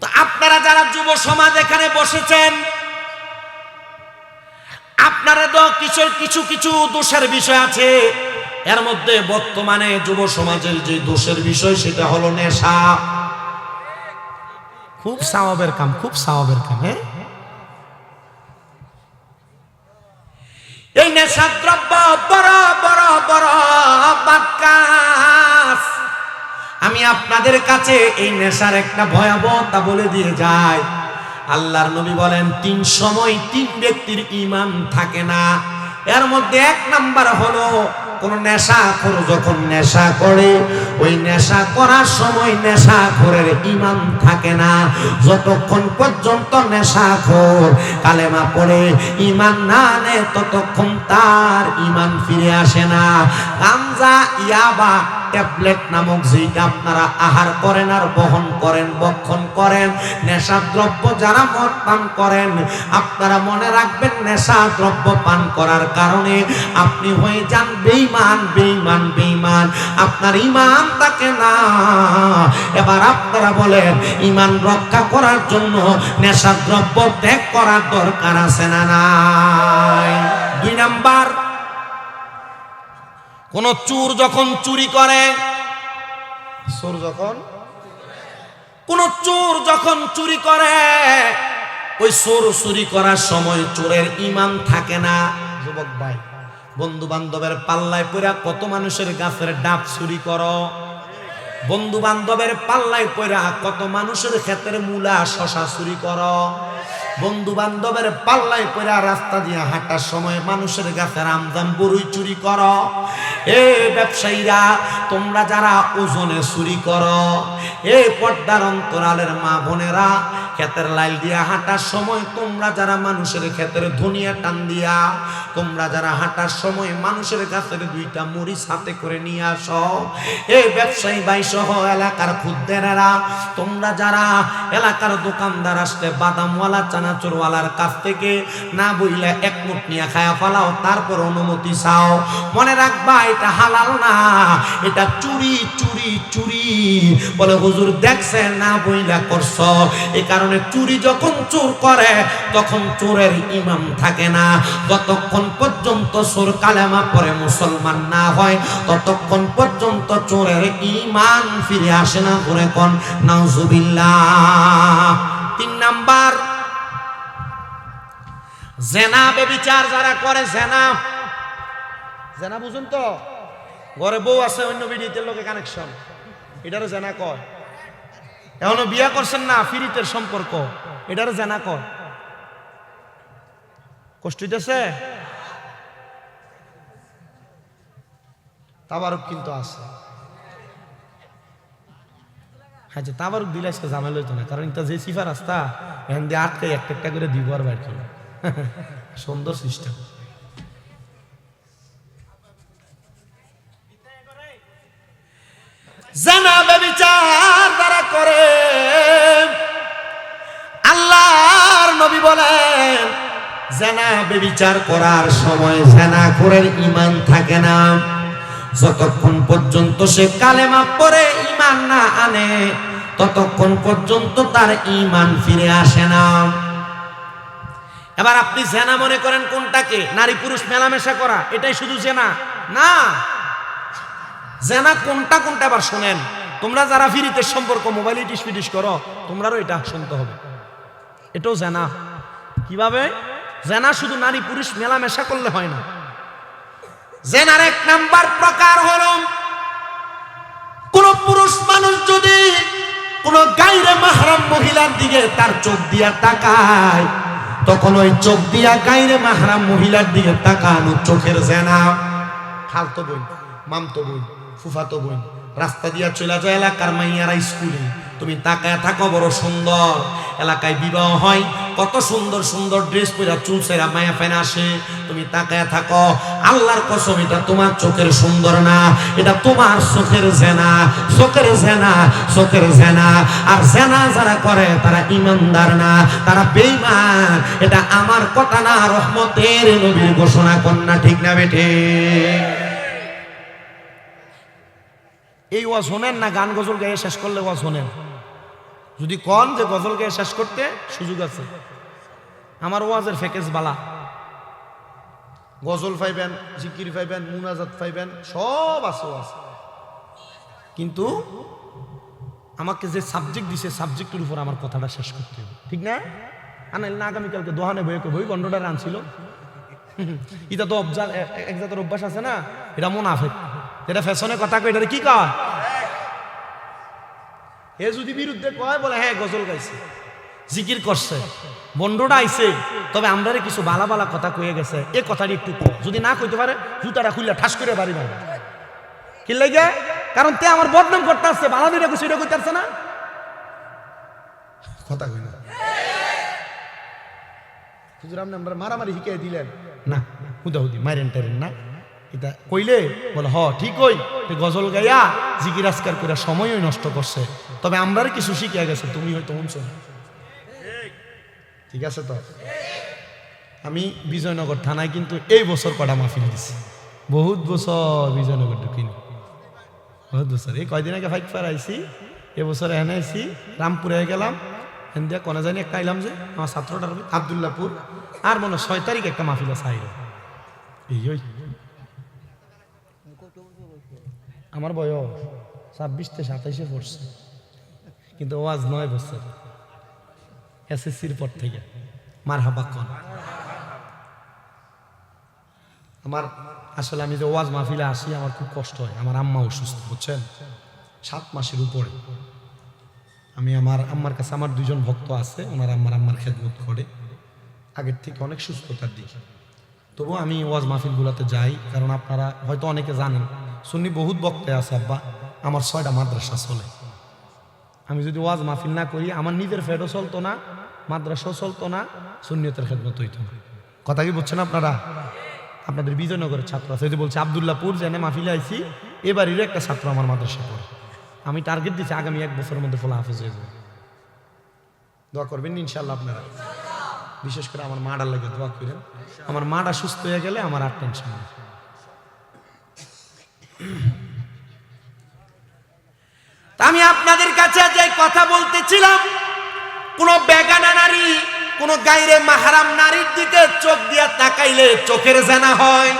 তো আপনারা যারা যুব সমাজ এখানে বসেছেন, আপনারা তো কিছু কিছু দোষের বিষয় আছে। এর মধ্যে বর্তমানে যুব সমাজের যে দোষের বিষয় সেটা হলো নেশা। খুব সওয়াবের কাম, খুব সওয়াবের কাম। হ্যাঁ, এই নেশার দ্রব্য বড় বড় বড় বাক্কাস। আমি আপনাদের কাছে এই নেশার একটা ভয়াবহতা বলে দিয়ে যাই। আল্লাহর নবী বলেন 3 সময় 3 ব্যক্তির ঈমান থাকে না। এর মধ্যে 1 নাম্বার হলো কোন নেশাখোর যখন নেশা করে, ওই নেশা করার সময় নেশাখোরের ঈমান থাকে না। যতক্ষণ পর্যন্ত নেশাখোর কালেমা পড়ে ঈমান না আনে ততক্ষণ তার ঈমান ফিরে আসে না। গাঞ্জা, ইয়াবা, ট্যাবলেট নামক যেটা আপনারা আহার করেন আর বহন করেন, বক্ষণ করেন, নেশা দ্রব্য যারা মদ পান করেন, আপনারা মনে রাখবেন নেশা দ্রব্য পান করার কারণে আপনি হয়ে যান বেঈমান, বেঈমান, বেঈমান। আপনার ঈমান থাকে না। এবার আপনারা বলেন ঈমান রক্ষা করার জন্য নেশা দ্রব্য ত্যাগ করার দরকার আছে না নাই? 2 নাম্বার, কোন চোর যখন চুরি করে, কোন চোর যখন চুরি করে, ওই চোর চুরি করার সময় চোরের ঈমান থাকে না। যুবক ভাই, বন্ধু বান্ধবের পাল্লায় পড়া কত মানুষের গাছের ডাব চুরি করো, বন্ধু বান্ধবের পাল্লায় পড়া কত মানুষের ক্ষেতের মূলা শশা চুরি করো, বন্ধু বান্ধবের পাল্লায় পড়া রাস্তা দিয়ে হাঁটার সময় মানুষের গাছের আমজাম বড়ই চুরি করো। এ ব্যবসায়ীরা, তোমরা যারা ওজনে চুরি করো, এ পর্দার অন্তরালের মা বোনেরা, ক্ষেতের লাইল দিয়া হাঁটার সময় তোমরা যারা মানুষের ক্ষেতের ধনিয়া টান দিয়া, তোমরা যারা হাঁটার সময় মানুষের গাছের 2টা মরিচ হাতে করে নিয়ে আসো, এই ব্যবসায়ী ভাই সহ এলাকার খুদ্দেরেরা, তোমরা যারা এলাকার দোকানদার আসলে বাদামওয়ালা, চানাচুরওয়ালার কাছ থেকে না বইলে 1 মুঠ নিয়ে খায়া ফেলাও, তারপর অনুমতি চাও, মনে রাখবা এটা হালাল না, এটা চুরি, চুরি, চুরি। বলে হুজুর দেখছেন না বইলা করছ। এই কারণে চুরি যখন চোর করে তখন চোরের ঈমান থাকে না। যতক্ষণ পর্যন্ত চোর কালেমা পড়ে মুসলমান না হয় ততক্ষণ পর্যন্ত চোরের ঈমান ফিরে আসে না। করে কোন নাউজুবিল্লাহ। 3 নাম্বার, জেনা ব্যভিচার যারা করে, জেনা, জেনা বুঝুন তো, ঘরে বউ আছে অন্য বিড়িতে লোকে কানেকশন, এটারও জেনা কয়। এখনো বিয়া করছেন না, ফিরিতের সম্পর্ক, এটারও জেনা কয়। কষ্ট হইতেছে? তাবারুক কিন্তু আছে। হ্যাঁ, যে তাবারুক দিলে আজকে ঝামেলা হইতো না, কারণ এটা যে সিফা রাস্তা এখান দিয়ে আটকে একটা করে দিব আর বাইর। সুন্দর সিস্টেম। ব্যভিচার যারা করে, আল্লাহর নবী বলেন জেনা ব্যভিচার করার সময় জেনাখোরের ঈমান থাকে না, যতক্ষণ পর্যন্ত সে কালেমা পড়ে ঈমান না আনে ততক্ষণ পর্যন্ত তার ঈমান ফিরে আসে না। এবার আপনি জেনা মনে করেন কোনটাকে? নারী পুরুষ মেলামেশা করা, এটাই শুধু জেনা না। জেনা কোনটা কোনটা এবার শোনেন। তোমরা যারা ফিরিতে সম্পর্ক মোবাইলে টিস পিটিস করো, তোমরারও এটা শুনতে হবে, এটাও জেনা। কিভাবে? জেনা শুধু নারী পুরুষ মেলামেশা করলে হয় না। জেনার এক নাম্বার প্রকার হলো কোন পুরুষ মানুষ যদি কোন গায়রে মাহরাম মহিলার দিকে তার চোখ দিয়া তাকায়, তখন ওই চোখ দিয়া গায়রে মাহরাম মহিলার দিকে তাকানো চোখের জেনা। খালতো বোন, মামতো বোন, ফুফাতো বোন রাস্তা দিয়া চলে যায় এলাকার মাইয়ারা স্কুলে, তুমি তাকায় থাকো, বড় সুন্দর এলাকায় বিবাহ হয়, কত সুন্দর সুন্দর ড্রেস পরে চুল ছেঁড়া মায়া ফেনা আসে, তুমি তাকায় থাকো, আল্লাহর কসম এটা তোমার চোখের সুন্দর না, এটা তোমার চোখের জেনা, চোখের জেনা, চোখের জেনা। আর জেনা যারা করে তারা ঈমানদার না, তারা বেঈমান। এটা আমার কথা না, রহমতের নবীর ঘোষণা কন্যা, ঠিক না বেঠে? এই ওয়াজ শোনেন না, গান গজল গায়ে শেষ করলে ওয়াজ শোনেন। যদি কন যে গজল গায়ে শেষ করতে সুযোগ আছে, আমার ওয়াজের ফ্যাকেজ বালা, গজল পাইবেন, জিকির পাইবেন, মুনাজাত পাইবেন, সব আছে ওয়াজ। কিন্তু আমাকে যে সাবজেক্ট দিছে, সাবজেক্টের উপর আমার কথাটা শেষ করতে হবে, ঠিক না? আনাইল না আগামীকালকে দোহানে বই গন্ডটা আনছিল। এটা তো এক জাতের অভ্যাস আছে না, এটা মুনাফিক, এটা ফ্যাশনে কথা কয়, এটা কি কয়? এ যদি বিরুদ্ধে কয়, বলে হ্যাঁ গজল গাইছে, জিকির করছে, বন্ডটা আইছে, তবে আমরা কিছু বালা বালা কথা কয়ে গেছে, এ কথাটি একটু কম। যদি না কইতে পারে, জুতাটা খুললে ঠাস করে বাড়ি মারবে। কি লাগে? কারণ তে আমার বদনাম করতে আসছে, বালা দিটা কিছু এটা কইতে আসছে না, কথা কই না। হুজুর আপনি আমরা মারামারি শিখাই দিলেন না, হুদাহুদি মাইরেন টাইরেন না, এটা কইলে বলে হ ঠিক হই, গজল গাইয়া জিকির আজকার করে সময়ই নষ্ট করছে, তবে আমরা কিছু শিখিয়া গেছে, তুমি হয়তো শুনছো, ঠিক আছে? তো আমি বিজয়নগর থানায় কিন্তু এই বছর কটা মাহফিল দিছি, বহুত বছর বিজয়নগর ঢুকিনি, বহুত বছর। এই কয়দিন আগে ফাইক ফার আইসি, এবছর এনে আইসি, রামপুরে গেলাম, এন দিয়া কোনে জানি একটা আইলাম যে আমার ছাত্রটার আবদুল্লাপুর, আর মনে 6 তারিখ একটা মাহফিল আছে আইল। এই ওই আমার বয়স 26 থেকে 27 পড়ছে, কিন্তু ওয়াজ 9 বছর এসএসসির পর থেকে। মারহাবা কোন আমার আসলে আমি যে ওয়াজ মাহফিলে আসি আমার খুব কষ্ট হয়, আমার আম্মা অসুস্থ, বুঝছেন, 7 মাসের উপরে। আমি আমার আম্মার কাছে, আমার 2 জন ভক্ত আছে, ওনার আম্মার খেদমত করে, আগের থেকে অনেক সুস্থতার দিকে। তবু আমি ওয়াজ মাহফিলগুলোতে যাই, কারণ আপনারা হয়তো অনেকে জানেন সুন্নি বহুত বক্তা আছে আব্বা, আমার 6টা মাদ্রাসা চলে। আমি যদি ওয়াজ মাহফিল না করি, আমার নিজের ফেডও চলতো না, মাদ্রাসাও চলতো না, সুন্নিয়তের খেদমত হইতো না। কথা কি বুঝছেন আপনারা? আপনাদের বিজয়নগরের ছাত্র আছে, বলছে আবদুল্লাপুর জেনে মাহফিলে আইছি, এবারেরও একটা ছাত্র আমার মাদ্রাসা পড়ে। আমি টার্গেট দিচ্ছি আগামী 1 বছরের মধ্যে ফলা হাফেজ হয়ে যাবে। দোয়া করবেন ইনশাল্লাহ আপনারা, বিশেষ করে আমার মাটার লাগে দোয়া করেন। আমার মাটা সুস্থ হয়ে গেলে আমার আর টেনশন নেই। আমি আপনাদের কাছে যে কথা বলতেছিলাম, কোন বেগানা নারী, কোন গায়রে মাহরাম নারীর দিকে চোখ দিয়া তাকাইলে চোখের জানা হয়।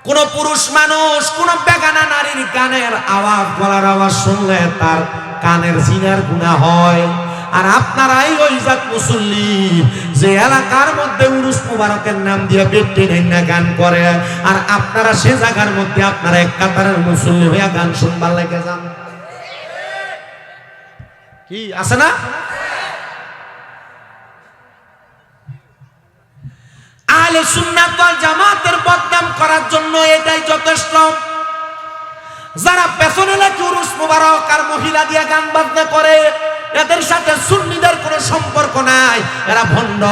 কোন পুরুষ মানুষ কোন বেগানা নারীর গানের আওয়াজ, গলার আওয়াজ শুনলে তার কানের জিনার গুনাহ হয়। আর আপনারাই ওই জাত মুসল্লি যে এলাকার মধ্যে উরুস মুবারকের নাম দিয়ে বেটে না গান করে, আর আপনারা সে জায়গার মধ্যে আপনারা এক কাতারের মুসল্লি হইয়া গান শুনবার লেগে যান। কি আছে না? আহলে সুন্নাত ওয়াল জামাতের বদনাম করার জন্য এটাই যথেষ্ট। যারা পেছনে লাগে উরুস মুবারক আর মহিলা দিয়ে গান বাজনা করে, এদের সাথে সুন্নিদের কোনো সম্পর্ক নাই, এরা ভণ্ড,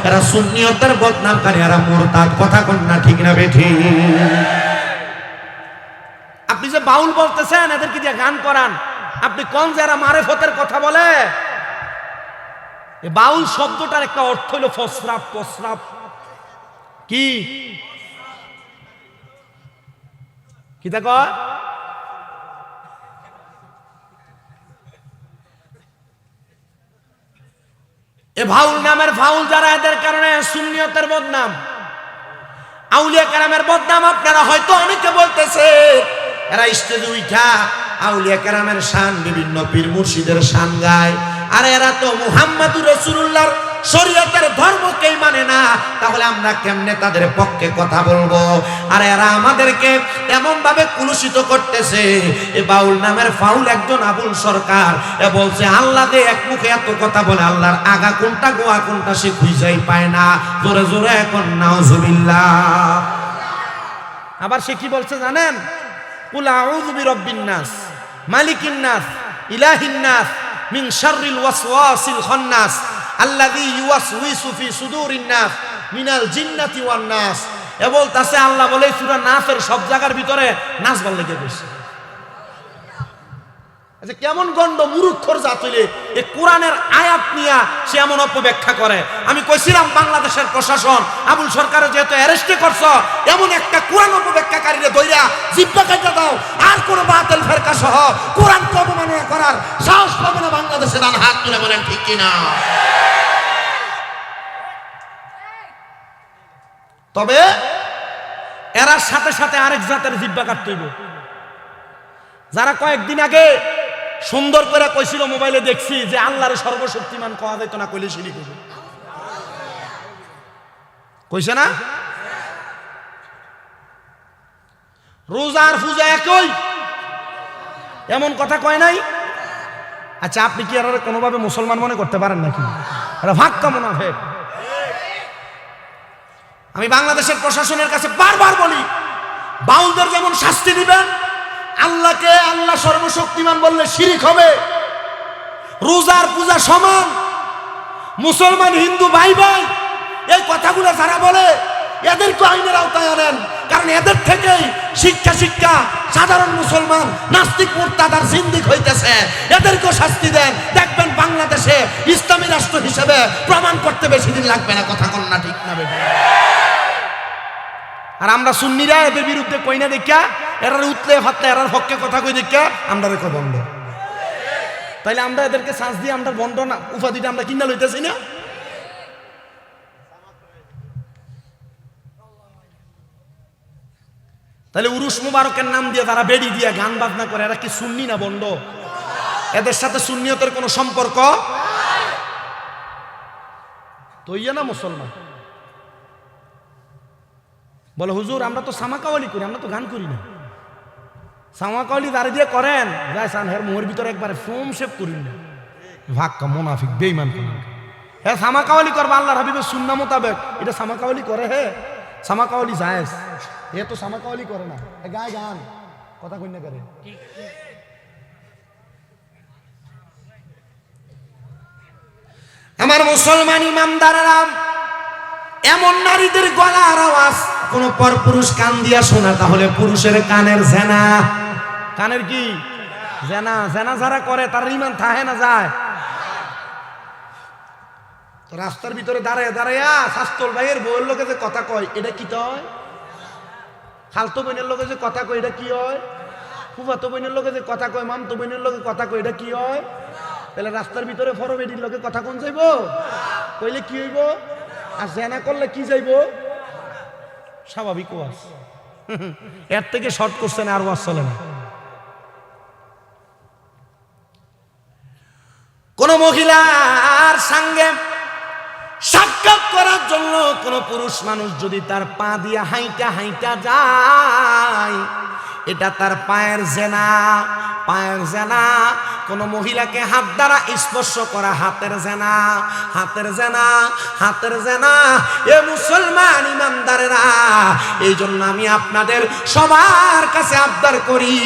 এরা সুন্নিয়তের বদনামকারী, এরা মুরতাদ। কথা কোন না, ঠিক না বেঠি? আপনি যে বাউল বলতেছেন, এদেরকে দিয়ে গান করান, আপনি কোন যারা মারেফতের কথা বলে? এই বাউল শব্দটার একটা অর্থ হলো ফসরাপ। ফসরাপ কি কি দেখো? এ ভাউল নামের ফাউল যারা, এদের কারণে সুন্নিয়তের বদনাম, আউলিয়া কেরামের বদনাম। আপনারা হয়তো অনেকে বলতেছে এরা স্টেজে উঠা আউলিয়া কেরামের শান, বিভিন্ন পীর মুর্শিদের শান গায়। আর এরা তো মুহাম্মাদুর রাসূলুল্লাহর শরীয়তের ধর্মকেই মানে না, তাহলে আমরা কেমনে তাদের পক্ষে কথা বলবো? আর এরা আমাদেরকে এমন ভাবে কুলুষিত করতেছে। এ বাউল নামের ফাউল একজন আবুল সরকার, এ বলছে আল্লাহ দে এক মুখে এত কথা বলে, আল্লাহর আগা কোনটা গোয়া কোনটা সে খুঁজেই পায় না। জোরে জোরে এখন নাউজুবিল্লাহ। আবার সে কি বলছে জানেন? কুল আউযু বিরাব্বিন নাস, মালিকিন নাস, ইলাহিন নাস, মিন শাররিল ওয়াসওয়াসিল খান্নাস, আল্লাযী ইউওয়াসউইসু ফি সুদুরিন নাস মিনাল জিন্নাতি ওয়ান নাস। এ বলতাছে আল্লাহ বলে সূরা নাসের সব জায়গার ভিতরে নাস বল লেগে গেছে। আচ্ছা, কেমন গন্ড মূর্খর জাত হইলে এই কোরআনের আয়াত নিয়া সে এমন অপব্যাখ্যা করে? আমি কইছিলাম বাংলাদেশের প্রশাসন আবুল সরকারের যেহেতু অ্যারেস্টে করছ, এমন একটা কোরআন অপব্যাখ্যাকারীরে ধইরা জিব্বা কাটা দাও, আর কোন বাতিল ফেরকা সহ কোরআনকে অবমাননা করার সাহস পাবে না বাংলাদেশে। দান হাত তুলে বলেন ঠিক কিনা? তবে এরা সাথে সাথে আরেক জাতের জিব্বা কাটতে হইব, যারা কয়েকদিন আগে সুন্দর করে কইছিল, মোবাইলে দেখছি যে আল্লাহর সর্বশক্তিমান কওয়া যাইতো না, কইলে শিরিক হইবে। কইছে না? রোজার পূজা একই, এমন কথা কয় নাই? আচ্ছা, আপনি কি আর কোনোভাবে মুসলমান মনে করতে পারেন নাকি? এটা ভাক্কা মুনাফিক। আমি বাংলাদেশের প্রশাসনের কাছে বারবার বলি, বাউলদের যেমন শাস্তি দিবেন, আল্লাহকে আল্লাহ সর্বশক্তিমান বললে শিরিক হবে। রোজার পূজা সমান, মুসলমান হিন্দু ভাই ভাই, এই কথাগুলো যারা বলে এদেরকে আইনের আওতায় আনেন, কারণ এদের থেকেই শিক্ষা সাধারণ মুসলমান নাস্তিক মুরতাদ আর জিন্দিক হইতেছে। এদেরকেও শাস্তি দেন, দেখবেন বাংলাদেশে ইসলামী রাষ্ট্র হিসেবে প্রমাণ করতে বেশি দিন লাগবে না। কথা কোন না ঠিক না বেশি? আর আমরা সুন্নিরা এদের বিরুদ্ধে কই না দেখা, এরার উতলে ফাতলে এরার পক্ষে কথা কই দেখা আমরা রেখো বন্ধ। তাইলে আমরা এদেরকে শ্বাস দিয়ে আমরা বন্ধ না উপাধিটা আমরা কিনা লইতেছি না? তাহলে উরুস মুবারকের নাম দিয়ে তারা বেড়ি দিয়ে গান বাজনা করে, এরা কি সুন্নি না বন্ধ? এদের সাথে সুন্নিয়তের কোনো সম্পর্ক তো ইয়া না? মুসলমান বলে হুজুর আমরা তো সামাকাওয়ালি করি, আমরা তো গান করি না। সামাকাওয়ালি দাঁড়িয়ে দিয়ে করেন, যাই সান হের মুহের ভিতরে একবারে ফোম শেপ করেন না। ভাক্কা মুনাফিক বেঈমান কোন। হ্যাঁ, সামাকাওয়ালি করবা আল্লাহর হাবিবের সুন্নাহ মোতাবেক, এটা সামাকাওয়ালি করে। হে, সামাকাওয়ালি জায়েজ, এ তো সামাকাওয়ালি করে না, এ গায় গান। কথা কই না করে। আমার মুসলমান ইমামদারেরা, এমন নারীদের গলার আওয়াজ কোন পরপুরুষ কান দিয়া শোনা, তাহলে পুরুষের কানের জেনা। কানের কি জেনা? জেনা যারা করে তার ইমান থাহে না যায়? তো রাস্তার ভিতরে দাঁড়ায় দাঁড়াইয়া শাস্তল ভাইয়ের বউয়ের লোকে যে কথা কয়, এটা কি হয়? খালতো বোনের লোকে যে কথা কয়, এটা কি হয়? ফুফাতো বোনের লোকে যে কথা কয়, মামতো বোনের লোকে কথা কয়, এটা কি হয়? তাহলে রাস্তার ভিতরে ফরবেডির লোকে কথা কোন যাইব? কইলে কি হইব? আর জেনা করলে কি যাইব? স্বাভাবিক ওয়াজ। এর থেকে শর্ট করছে না, আর ওয়াজ চলে না। কোন মহিলার সঙ্গে সাক্ষাৎ করার জন্য কোন পুরুষ মানুষ যদি তার পা দিয়া হাইটা হাইটা যায়, এটা তার পায়ের জেনা। পায়ের জেনা। কোন মহিলাকে হাত দ্বারা স্পর্শ করা হাতের জেনা, হাতের জেনা, হাতের জেনা। এ মুসলমান ইমানদারেরা, এই জন্য আমি আপনাদের সবার কাছে আবদার করি,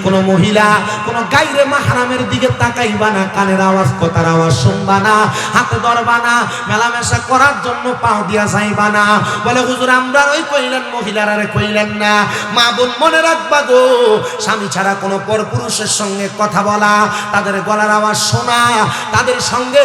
কোন মহিলা কোন গায়রে মাহরামের দিকে তাকাইবা না, কানের আওয়াজ কথার আওয়াজ শুনবা না, হাতে ধরবা না, মেলামেশা করার জন্য পাও দিয়া যাইবা না। বলে হুজুর আমরা ওই কইলেন, মহিলারা কইলেন না। মা বোন মনে রাখবা গো, স্বামী ছাড়া কোনো পরপুরুষের সঙ্গে কথা বলা, তাদের গলার আওয়াজ শোনা, তাদের সঙ্গে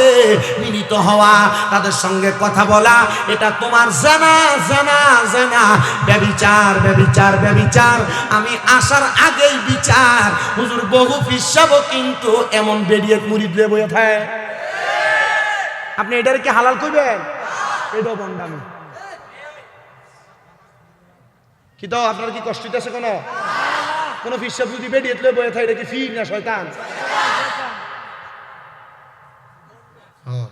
মিলিত হওয়া, তাদের সঙ্গে কথা বলা, এটা তোমার জানা জানা জানা ব্যভিচার, ব্যভিচার, ব্যভিচার। আমি আসার আগেই বিচার। হুজুর বহু ফিসাবও কিন্তু এমন বেরিয়ে মুড়ি দিয়ে বইয়া থাকে। আপনি এটার কি হালাল কইবেন? এটাও বন্ডামি। কি তো আপনার কি কষ্ট হইতেছে? কোন ফিসাব যদি বেরিয়ে বইয়া থাকে, এটা কি ফির না শয়তান?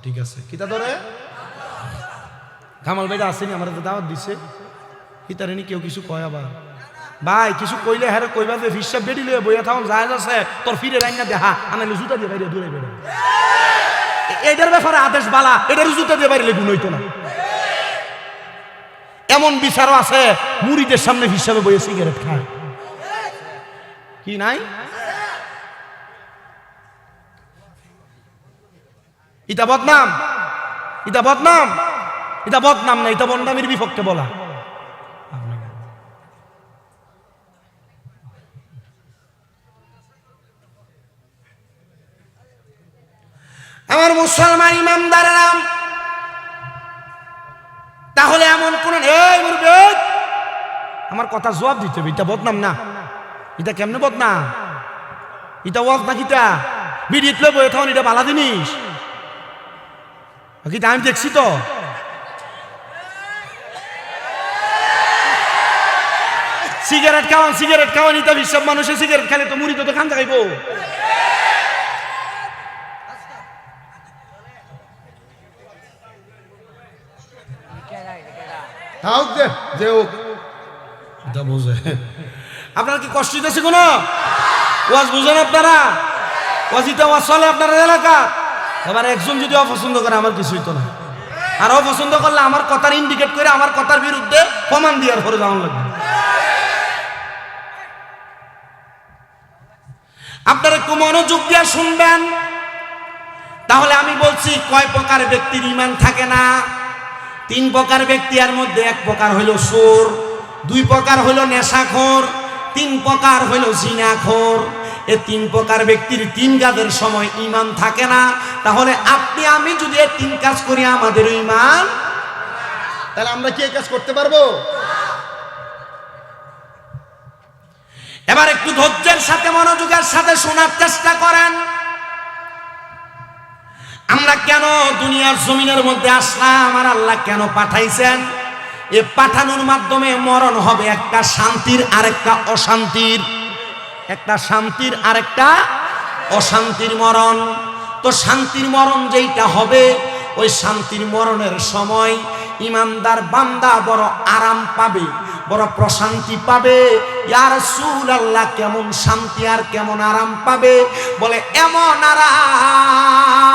ঠিক আছে, কিতা ধরে কামাল ভাই আসেনি, আমার দাওয়াত দিছে, কিতারেনি কেউ কিছু কয় আবার ভাই কিছু কইলে হ্যাঁ কইবা যে ফিসাব বেরি লয়ে বইয়া থাকুন যায় আছে তোর ফিরে রাইন না দেখা আনালে জুতা দিয়ে বাইরে দূরে বেরো। এটার ব্যাপারে আদেশ বালা, এটার জুতা দিয়ে বাইরে গুণ হইতো না। এমন বিচারও আছে মুড়িদের সামনে হিসাবে বইয়ে সিগারেট খায়, কি নাই? ইটা বদনাম, ইটা বদনাম, এটা বদনাম না, এটা বদনামের বিপক্ষে বলা। আমার মুসলমান ইমানদারেরা, তাহলে এমন কোন আমার কথা জবাব দিতে হবে। এটা বদনাম না, এটা কেমনে বদনাম? এটা ওয়াজ না, কিটা বিড়িতলে বয়ে থাকুন, এটা বালা জিনিস। কিটা আমি দেখছি তো, সিগারেট খাওয়ান, সিগারেট খাওয়ান, এটা বিশ্ব মানুষে সিগারেট খেলে তো মুড়ি তো খান যাইব। আপনার কি কষ্ট হইতেছে? কোন ওয়াজ বুঝেন আপনারা? ওয়াজিটা ওয়াজ চলে আপনার এলাকা। এবার একজন যদি অপছন্দ করে আমার কিছু হইতো না, আর অপছন্দ করলে আমার কথার ইন্ডিকেট করে আমার কথার বিরুদ্ধে প্রমাণ দেওয়ার পরে যাওয়া লাগবে। আপনারা একটু মনোযোগ দিয়ে শুনবেন। তাহলে আমি বলছি কয় প্রকার ব্যক্তির ঈমান থাকে না? 3 প্রকার ব্যক্তি, এর মধ্যে 1 প্রকার হইল চোর, 2 প্রকার হইল নেশাখোর, 3 প্রকার হইল জিনাখোর। এই 3 প্রকার ব্যক্তির 3 কাজের সময় ঈমান থাকে না। তাহলে আপনি আমি যদি এই 3 কাজ করি আমাদের ঈমান, তাহলে আমরা কি এই কাজ করতে পারবো? এবার একটু ধৈর্যের সাথে মনোযোগের সাথে শোনার চেষ্টা করেন। আমরা কেন দুনিয়ার জমিনের মধ্যে আসলাম, আমার আল্লাহ কেন পাঠাইছেন? এ পাঠানোর মাধ্যমে মরণ হবে একটা শান্তির আর একটা অশান্তির, একটা শান্তির আর একটা অশান্তির মরণ। তো শান্তির মরণ যেইটা হবে, ওই শান্তির মরণের সময় ইমানদার বান্দা বড় আরাম পাবে, বড় প্রশান্তি পাবে। ইয়া রাসূলুল্লাহ, কেমন শান্তি আর কেমন আরাম পাবে? বলে এমন আরাম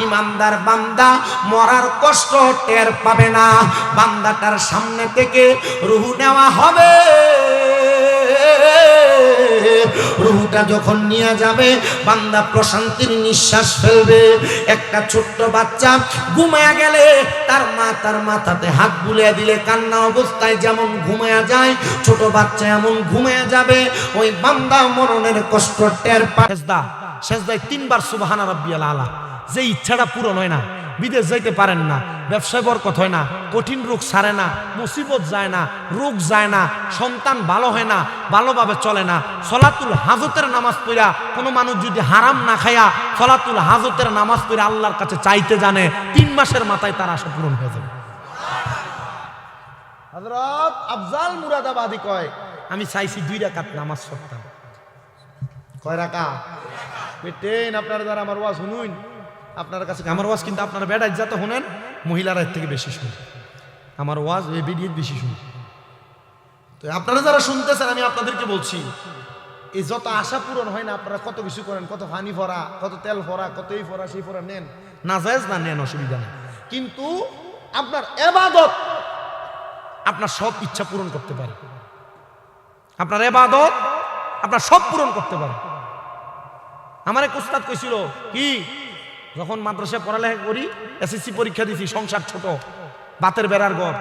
ইমানদার বান্দা মরার কষ্ট টের পাবে না। বান্দাটার সামনে থেকে রূহ নেওয়া হবে, রূহটা যখন নিয়ে যাবে বান্দা প্রশান্তির নিঃশ্বাস ফেলবে। একটা ছোট্ট বাচ্চা ঘুমায়া গেলে তার মা তার মাথাতে হাত বুলিয়ে দিলে কান্না অবস্থায় যেমন ঘুমায়া যায়, ছোট বাচ্চা এমন ঘুমায়া যাবে। ওই বান্দা মরণের কষ্ট টের পায়। সেজদায় 3 বার সুবহান রাব্বিয়াল আলা। যে ইচ্ছাটা পূরণ হয় না, বিদেশ যাইতে পারেন না, ব্যবসায় বরকত হয় না, কঠিন রোগ সারে না, মুসিবত যায় না, রোগ যায় না, সন্তান ভালো হয় না, ভালোভাবে চলে না, সলাতুল হাজতের নামাজ পড়া কোনো মানুষ যদি হারাম না খায়া সলাতুল হাজতের নামাজ পড়ে আল্লাহর কাছে চাইতে জানে, 3 মাসের মাথায় তার আশা পূরণ হয়ে যাবে। হযরত আফজাল মুরাদাবাদী কয়, আমি চাইছি 2 রাকাত নামাজ পড়তাম। কয় রাকাত? বেটেন আপনারা যারা আমার ওয়াজ শুনুন, আপনার কাছে আমার ওয়াজ কিন্তু আপনারা বেড়াই যাতে শুনেন, মহিলারা এর থেকে বেশি শুনে আমার ওয়াজ, এই ভিডিও বেশি শুনে। তো আপনারা যারা শুনতেছেন, আমি আপনাদেরকে বলছি এই যত আশা পূরণ হয় না, আপনারা কত কিছু করেন, কত পানি ভরা, কত তেল ভরা, কত এই ভরা সেই ভরা নেন, নাজায়েজ না নেন, অসুবিধা নেই, কিন্তু আপনার ইবাদত আপনার সব ইচ্ছা পূরণ করতে পারে। আপনার ইবাদত আপনার সব পূরণ করতে পারে। আমার এক উস্তাদ কইছিল কি, যখন মাদ্রাসায় পড়ালেখা করি, এসএসসি পরীক্ষা দিছি, সংসার ছোট, বাতের বেড়ার ঘর,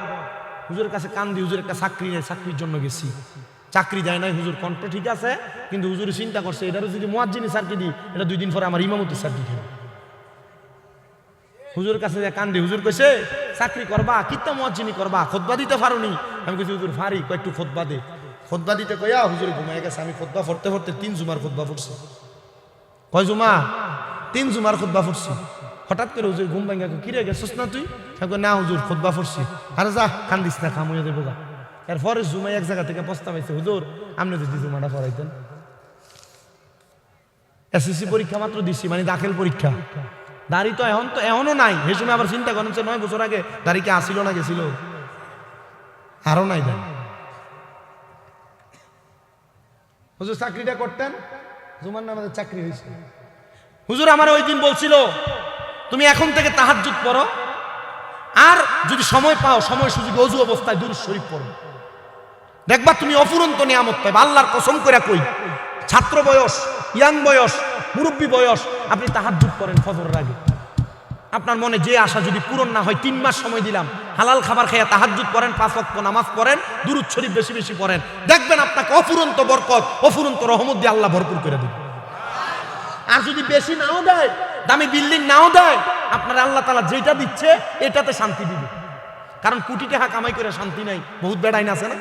হুজুরের কাছে কান্দি, হুজুর একটা চাকরি নেই, চাকরির জন্য গেছি, চাকরি দেয় নাই, হুজুর কণ্ঠ ঠিক আছে, কিন্তু হুজুর চিন্তা করছে এটারও যদি মুয়াজ্জিনি সার্কি দিই, এটা 2 দিন পরে আমার ইমামতি সার্কি দিই। হুজুর কাছে কান্দি, হুজুর কইছে চাকরি করবা, কিত্তা মুয়াজ্জিনি করবা, খুতবা দিতে পারোনি? আমি কইছি হুজুর ফারি, একটু খুতবা দে। খুতবা দিতে কইয়া হুজুর ঘুমায় গেছে। আমি খুতবা পড়তে পড়তে 3 জুমার খুতবা পড়ছি। কয় জুমা? 3 জুমার খুতবা পড়ছি। হঠাৎ করে হুজুর ঘুম ভাঙ্গা, কিরে গেছিস না তুই? আমি না হুজুর খুতবা পড়ছি। আরে যা, কান্দিস না, খাম হইয়া দেবো গা। এরপরে জুমাই এক জায়গা থেকে প্রস্তাব হয়েছে, হুজুর আপনি যদি জুমাটা পড়াইতেন। এসএসসি পরীক্ষা মাত্র দিচ্ছি, মানে দাখিল পরীক্ষা। দাড়ি তো এখনো নাই। সেই সময় আবার চিন্তা করেন 9 বছর আগে দাড়ি কি আসিল না গেছিল? আরো নাই দাড়ি। হুজুর চাকরিটা করতেন, জুমার নামাজের চাকরি হয়েছে। হুজুর আমার ওই দিন বলছিল তুমি এখন থেকে তাহাজ্জুদ পড়ো, আর যদি সময় পাও, সময় সুযোগ ওযু অবস্থায় দুরূদ শরীফ পড়ো, দেখবা তুমি অফুরন্ত নিয়ামত পাইবা। আল্লাহর কসম করে কই, ছাত্র বয়স, ইয়াং বয়স, মুরব্বী বয়স, আপনি তাহাজ্জুদ করেন ফজরের আগে। আপনার মনে যে আশা যদি পূরণ না হয়, 3 মাস সময় দিলাম, হালাল খাবার খেয়ে তাহাজ্জুদ পড়েন, 5 ওয়াক্ত নামাজ পড়েন, দুরূদ শরীফ বেশি বেশি পড়েন, দেখবেন আপনাকে অফুরন্ত বরকত, অফুরন্ত রহমত দিয়ে আল্লাহ ভরপুর করে দিবে। আর যদি বেশি নাও দেয়, দামি বিল্ডিং নাও দেয়, আপনার আল্লাহ তাআলা যেটা দিচ্ছে এটাতে শান্তি দিবে। কারণ কোটি টাকা কামাই করে শান্তি নাই, বহুত বেড়াইন আছে না?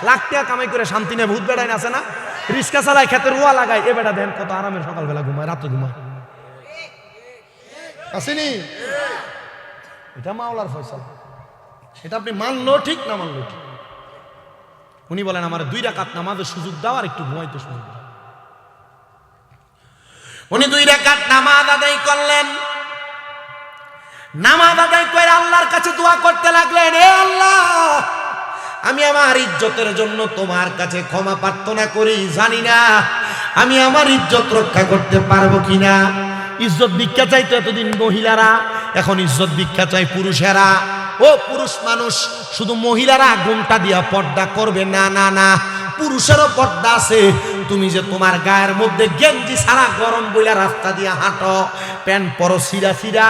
লাখ টাকা কামাই করে শান্তি নেই, বহুত বেড়াইন আছে না? রিক্সা চালায়, খেতে রুয়া লাগায়, এ বেটা দেন কত আরামের, সকালবেলা ঘুমায়, রাত্রে ঘুমায়, আসেনি? এটা মাওলার ফয়সালা। এটা আপনি মানলো ঠিক, না মানলো ঠিক। উনি বলেন আমার 2 রাকাত নামাজের সুযোগ দাও, আর একটু ঘুমাইতে সুযোগ দাও। উনি 2 রাকাত নামাজ আদায় করলেন। নামাজ আদায় করে আল্লাহর কাছে দোয়া করতে লাগলেন, হে আল্লাহ, আমি আমার ইজ্জতের জন্য তোমার কাছে ক্ষমা প্রার্থনা করি, জানি না আমি আমার ইজ্জত রক্ষা করতে পারবো কিনা। ইজ্জত ভিক্ষা চাইতো এতদিন মহিলারা, এখন ইজ্জত ভিক্ষা চাই পুরুষেরা। ও পুরুষ মানুষ, শুধু মহিলারা ঘুমটা দিয়া পর্দা করবে না, না না, পুরুষেরও পর্দা আছে। তুমি যে তোমার গায়ের মধ্যে গেঞ্জি ছাড়া গরম বইলা রাস্তা দিয়ে হাঁটো, প্যান্ট পরো সিরা সিরা,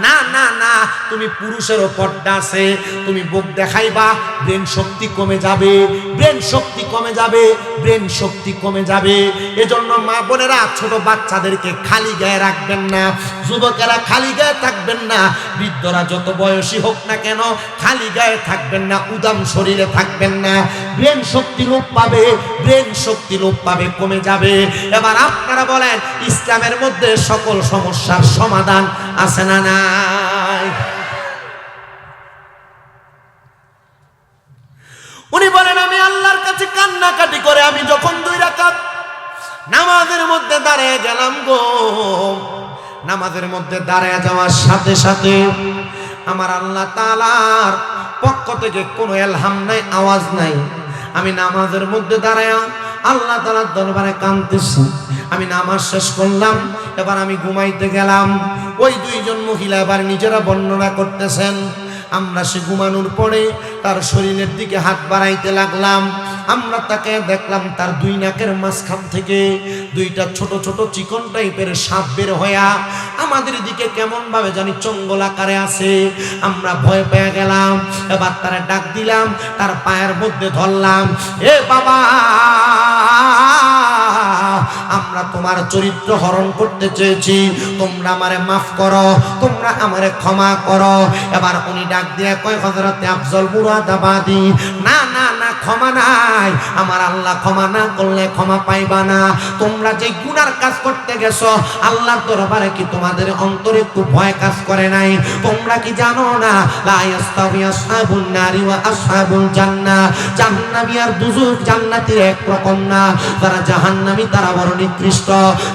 না না না, তুমি পুরুষেরও পর্দা আছে। তুমি বুক দেখাইবা, ব্রেন শক্তি কমে যাবে, ব্রেন শক্তি কমে যাবে, ব্রেন শক্তি কমে যাবে। এজন্য মা বোনেরা ছোট বাচ্চাদেরকে খালি গায়ে রাখবেন না, যুবকেরা খালি গায়ে থাকবেন না, বৃদ্ধরা যত বয়সী হোক না কেন খালি গায়ে থাকবেন না, উদাম শরীরে থাকবেন না। ব্রেন শক্তি লোপ পাবে, ব্রেন শক্তি লোপ পাবে, কমে যাবে। এবার আপনারা বলেন, ইসলামের মধ্যে সকল সমস্যার সমাধান আছে না নাই? উনি বলেন আমি আল্লাহর কাছে কান্নাকাটি করে আমি যখন 2 রাকাত নামাজের মধ্যে দাঁড়িয়ে গেলাম গো, নামাজের মধ্যে দাঁড়িয়ে যাওয়ার সাথে সাথে আমার আল্লাহ তাআলার পক্ষ থেকে কোনো এলহাম নাই, আওয়াজ নাই। আমি নামাজের মধ্যে দাঁড়ায়া আল্লাহ তাআলার দরবারে কাঁদতেছি। আমি নামাজ শেষ করলাম, এবার আমি ঘুমাইতে গেলাম। ওই 2 জন মহিলা এবার নিজেরা বর্ণনা করতেছেন, আমরা সে ঘুমানোর পরে তার শরীরের দিকে হাত বাড়াইতে লাগলাম। আমরা তাকে দেখলাম তার 2 নাকের মাঝখান থেকে 2টা ছোট ছোট চিকন টাইপের সাপ বের হইয়া আমাদের দিকে কেমন ভাবে জানি চঙ্গল আকারে আছে। আমরা ভয় পেয়ে গেলাম। এবার তারা ডাক দিলাম, তার পায়ের মধ্যে ধরলাম, এ বাবা, আমরা তোমার চরিত্র হরণ করতে চেয়েছি, তোমরা আমারে মাফ করো, তোমরা আমারে ক্ষমা করো। এবার উনি ডাক দিয়ে কয়, হযরতে আফজল মুরাদাবাদী, না না না, ক্ষমা নাই, আমার আল্লাহ ক্ষমা না করলে ক্ষমা পাইবা না। তোমরা যে গুনার কাজ করতে গেছো, আল্লাহর দরবারে কি তোমাদের অন্তরে একটু ভয় কাজ করে নাই? তোমরা কি জানো না, লা ইয়াস্তাবি আসহাবুন নারি ওয়া আসহাবুল জান্নাহ, জান্নাতি আর দুজক জান্নাতীর এক রকম না। যারা জাহান্নামী তারা বড় নিকৃষ্ট,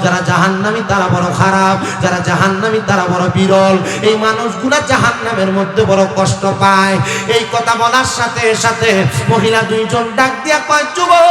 যারা জাহান্নামী তারা বড় খারাপ, যারা জাহান্নামী তারা বড় বিরল। এই মানুষগুলা জাহান্নামের মধ্যে বড় কষ্ট পায়। এই কথা বলার সাথে সাথে মহিলা 2 জন ডাক দিয়া কয়, যুবক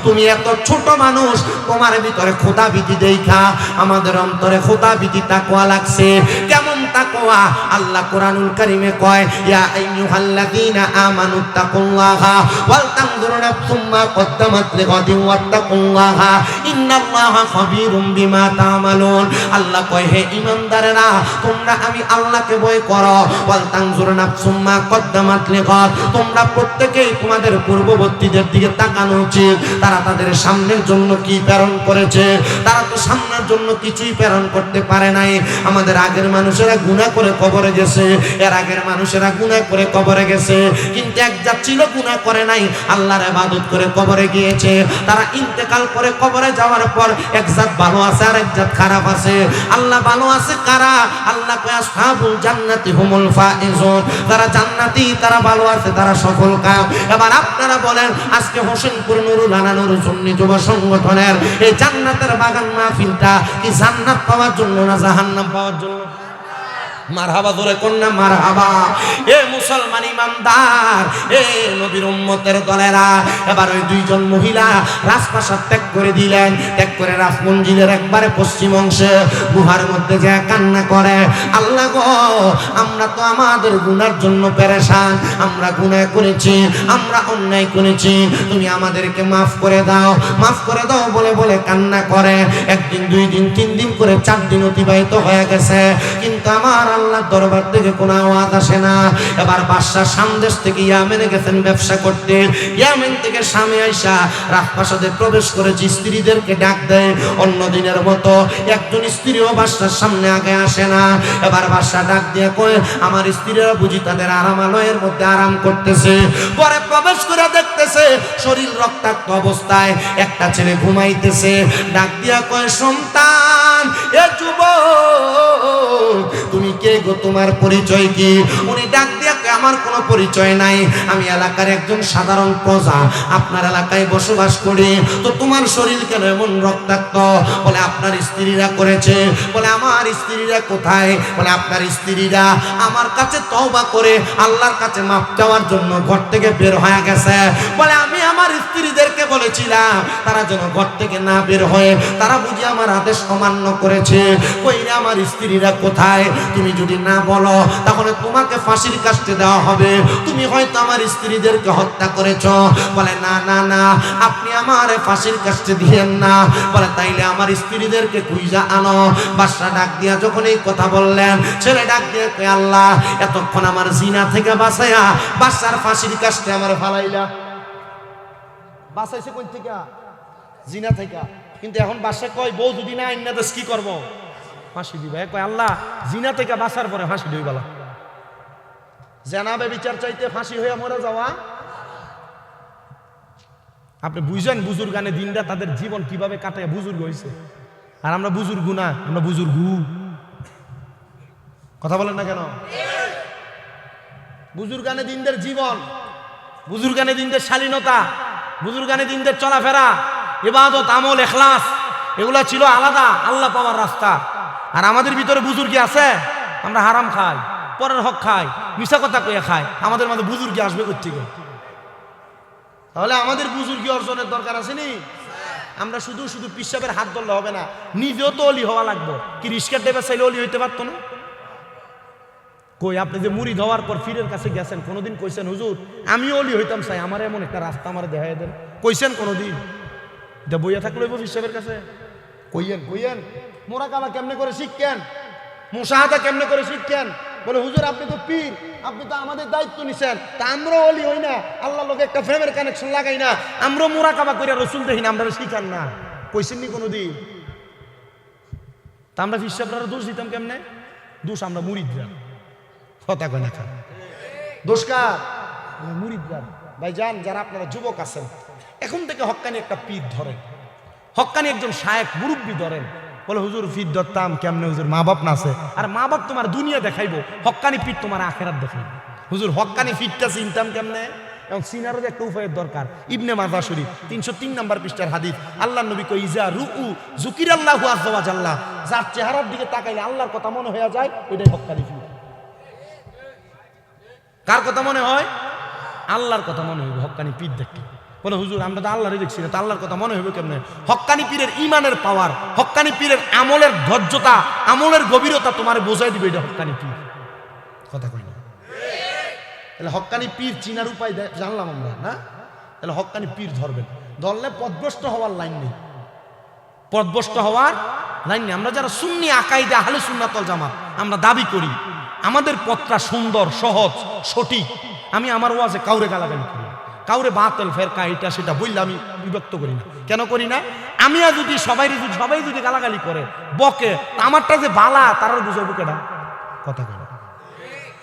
তুমি এত ছোট মানুষ, তোমার ভিতরে খোদা ভীতি দেখা আমাদের অন্তরে খোদা ভীতি তাকওয়া লাগছে। কেমন তাকওয়া? আল্লাহ কোরআনুল কারীমে কয়, ইয়া আইয়ুহাল্লাযীনা আমানুত্তাকুল্লাহা ওয়াল তানজুর নাফসুম মা কদ্দামাত লিগাদিন ওয়াত্তাকুল্লাহা ইন্নাল্লাহা খাবীরুম বিমা তা'মালুন। আল্লাহ কয়, হে ঈমানদারেরা, তোমরা আমি আল্লাহকে ভয় করো। ওয়াল তানজুর নাফসুম মা কদ্দামাত লিগাদ, তোমরা প্রত্যেকেই তোমাদের পূর্ববর্তীদের দিকে তাকানো উচিত। তারা তাদের সামনের জন্য কি প্রেরণ করেছে? তারা তো সামনের জন্য কিছুই প্রেরণ করতে পারে নাই। আমাদের আগের মানুষেরা গুনাহ করে কবরে গেছে, এর আগের মানুষেরা গুনাহ করে কবরে গেছে, কিন্তু এক জাত ছিল গুনাহ করে নাই, আল্লাহর ইবাদত করে কবরে গিয়েছে। তারা ইন্তেকাল করে কবরে যাওয়ার পর এক জাত ভালো আছে আর এক জাত খারাপ আছে। আল্লাহ ভালো আছে কারা? আল্লাহ কয় আসহাবুল জান্নাতি হুমুল ফাইজুন, যারা জান্নাতি তারা ভালো আছে, তারা সফল কাম। এবার আপনারা বলেন, আজকে হোসেনপুর নুরুল আনা নুরুল সুন্নি যুব সংগঠনের এই জান্নাতের বাগান মাহফিলটা কি জান্নাত পাওয়ার জন্য না জাহান্নাম পাওয়ার জন্য? মারহাবা ধরে কন্যা মারহাবা। এ মুসলমান ইমানদার, এ নবীর উম্মতের দলেরা, এবার ওই দুইজন মহিলা রাজপ্রাসাদ ত্যাগ করে দিলেন। ত্যাগ করে রাজমঞ্জিলের একবারে পশ্চিম অংশে গুহার মধ্যে যে কান্না করে, আল্লাহ গো, আমরা তো আমাদের গুনার জন্য পেরেশান, আমরা গুনাহ করেছি, আমরা অন্যায় করেছি, তুমি আমাদেরকে মাফ করে দাও, মাফ করে দাও বলে বলে কান্না করে। একদিন, দুই দিন, 3 দিন করে 4 দিন অতিবাহিত হয়ে গেছে, কিন্তু আমার আল্লাহ দরবার থেকে কোনো আওয়াজ আসে না। এবার বাদশা শাম দেশ থেকে ইয়ামেনে গেছেন ব্যবসা করতে। ইয়ামেন থেকে শামে আইসা রাজপ্রাসাদে প্রবেশ করেছে, স্ত্রীদেরকে ডাক দেয়। অন্য দিনের মতো একজন স্ত্রীও বাদশার সামনে আগে আসে না। এবার বাদশা ডাক দিয়ে কয়, আমার স্ত্রীরা বুঝি তাদের আরামালয়ের মধ্যে আরাম করতেছে। পরে প্রবেশ করে দেখতেছে শরীর রক্তাক্ত অবস্থায় একটা ছেলে ঘুমাইতেছে। ডাক দিয়া কয়, সন্তান, এ যুবক, তুমি কে গো? তোমার পরিচয় কি? উনি ডাক দিয়া কয়, আমার কোনো পরিচয় নাই, আমি এলাকার একজন সাধারণ প্রজা, আপনার এলাকায় বসবাস করি। তো তোমার শরীর কেন এমন রক্তাক্ত? বলে আপনার স্ত্রীরা করেছে। বলে আমার স্ত্রীরা কোথায়? বলে আপনার স্ত্রীরা আমার কাছে তওবা করে আল্লাহর কাছে মাফ চাওয়ার জন্য ঘর থেকে বের হয়ে গেছে। বলে আমি আমার স্ত্রীদেরকে বলেছিলাম তারা যেন ঘর থেকে না বের হয়ে, তারা বুঝি আমার আদেশ অমান্য করেছে। কইরা আমার স্ত্রীরা কোথায়? তুমি যদি না বলো তাহলে তোমাকে ফাঁসির কাস্টে দেওয়া হবে, তুমি হয়তো আমার স্ত্রীদেরকে হত্যা করেছো। বলে না না না, আপনি আমার ফাঁসির কাস্টে দিয়েন না। বলে তাইলে আমার স্ত্রীদেরকে খুঁজা আনো। বাদশা ডাক দিয়া যখন এই কথা বললেন, ছেলে ডাক দিয়ে কয়, আল্লাহ, এতক্ষণ আমার জিনা থেকে বাঁচাইয়া বাদশার ফাঁসির কাস্টে আমার ফালাইলা। বাঁচাইছে কোন থেকে? জিনা থেকে। কিন্তু এখন বাদশা কয়, বউ যদি না আইন না দেশ কি করবো? ফাঁসি দিবে। কয়, আল্লাহ, জিনা থেকে বাঁচার পরে ফাঁসি দিই বলা। জানাবে বিচার চাইতে ফাঁসি হয়ে মরে যাওয়া। আপনি বুঝেন বুজুর্গানে দিনটা তাদের জীবন কিভাবে কাটায় বুজুর্গ হয়েছে, আর আমরা বুজুর্গ না, আমরা বুজুর্গু। কথা বলেন না কেন? বুজুর্গানে দিনদের জীবন, বুজুর্গানে দিনদের শালীনতা, বুজুর্গানে দিনদের চলাফেরা, ইবাদত, আমল, ইখলাস, এগুলা ছিল আলাদা আল্লাহ পাওয়ার রাস্তা। আর আমাদের ভিতরে বুজুর্গি আছে, আমরা হারাম খাই, পরের হক খাই, মিশা কথা কয়ে খাই। আমাদের মধ্যে বুজুর্গি আসবে কোত্থেকে? তাহলে আমাদের বুজুর্গি অর্জনের দরকার আছে নি? আমরা শুধু শুধু পিসাবের হাত ধরলে হবে না, নিজেও তো অলি হওয়া লাগবে। কি রিস্কার ড্রাইভার চাইলে অলি হইতে পারতো না? কই, আপনি যে মুড়ি ধোয়ার পর ফিরের কাছে গেছেন, কোনোদিন কইছেন হুজুর আমিও অলি হইতাম চাই, আমার এমন একটা রাস্তা আমার দেখাই দেন? কইছেন কোনোদিন? বইয়া থাকলে পিসাবের কাছে কইয়েন কইয়েন মোরাকাবা কেমনে করে শিখকেন, মুশাহাদা কেমনে করে শিখকেন? বলে হুজুর আপনি তো পীর, আপনি তো আমাদের দায়িত্ব নিছেন, তা আমরাও অলি হই না, আল্লাহ লোকে একটা ফ্রেমের কানেকশন লাগাই না, আমরাও মোরাকাবা করে রসুল দেখি না, আমরা শিখান না। কইছেননি কোনোদিন? তা আমরা পিসাবরা দোষ দিতাম কেমনে? দোষ আমরা মুরিদরা। কথা কয় না, দোষ কার? মুরিদরা। ভাই যান, যারা আপনারা যুবক আছেন, এখন থেকে হক্কানি একটা পীর ধরেন, হক্কানি একজন শায়েখ মুরব্বী ধরেন। বলে হুজুর পীর ধরতাম কেমনে? হুজুর মা বাপ না আছে, আর মা বাপ তোমার দুনিয়া দেখাইবো, হক্কানি পীর তোমার আখেরাত দেখাইবো। হুজুর হক্কানি পীরটা চিনতাম কেমনে? এবং সিনারও একটা উপায়ের দরকার। ইবনে মাজাহ শরীফ 303 নম্বর পৃষ্ঠার হাদিস, আল্লাহ নবী কই, ইজা রুউ যুকিরাল্লাহু আযজা ওয়া জাল্লা, যার চেহারার দিকে তাকাইলে আল্লাহর কথা মনে হয়ে যায়, এটাই হক্কানি পীর। কার কথা মনে হয়? আল্লাহর কথা মনে হইবে হক্কানি পীর দেখতে। বলে হুজুর আমরা তো আল্লাহরই দেখছি না, তো আল্লাহর কথা মনে হইবে কেমনে? হক্কানি পীরের ইমানের পাওয়ার, হক্কানি পীরের আমলের ধৈর্যতা, আমলের গভীরতা তোমারে বোঝাই দিবে এটা হক্কানি পীর। কথা কই না? তাহলে হক্কানি পীর চিনার উপায় জানলাম আমরা না? তাহলে হক্কানি পীর ধরবেন, ধরলে পথভ্রষ্ট হওয়ার লাইন নেই, পথভ্রষ্ট হওয়ার লাইন নেই। আমরা যারা সুন্নি আকাইদে আহলে সুন্নাত ওয়াল জামাত আমরা দাবি করি আমাদের পথটা সুন্দর, সহজ, সঠিক। আমি আমার ওয়াজে কাউরে গালাগালি করি, কাউরে বাতিল ফেরকা এটা সেটা বললে আমি বিভক্ত করি না। কেন করি না? আমি যদি সবাই যদি গালাগালি করে বকে, আমারটা যে বালা তারা বুঝাবো কেডা? কথা কই না?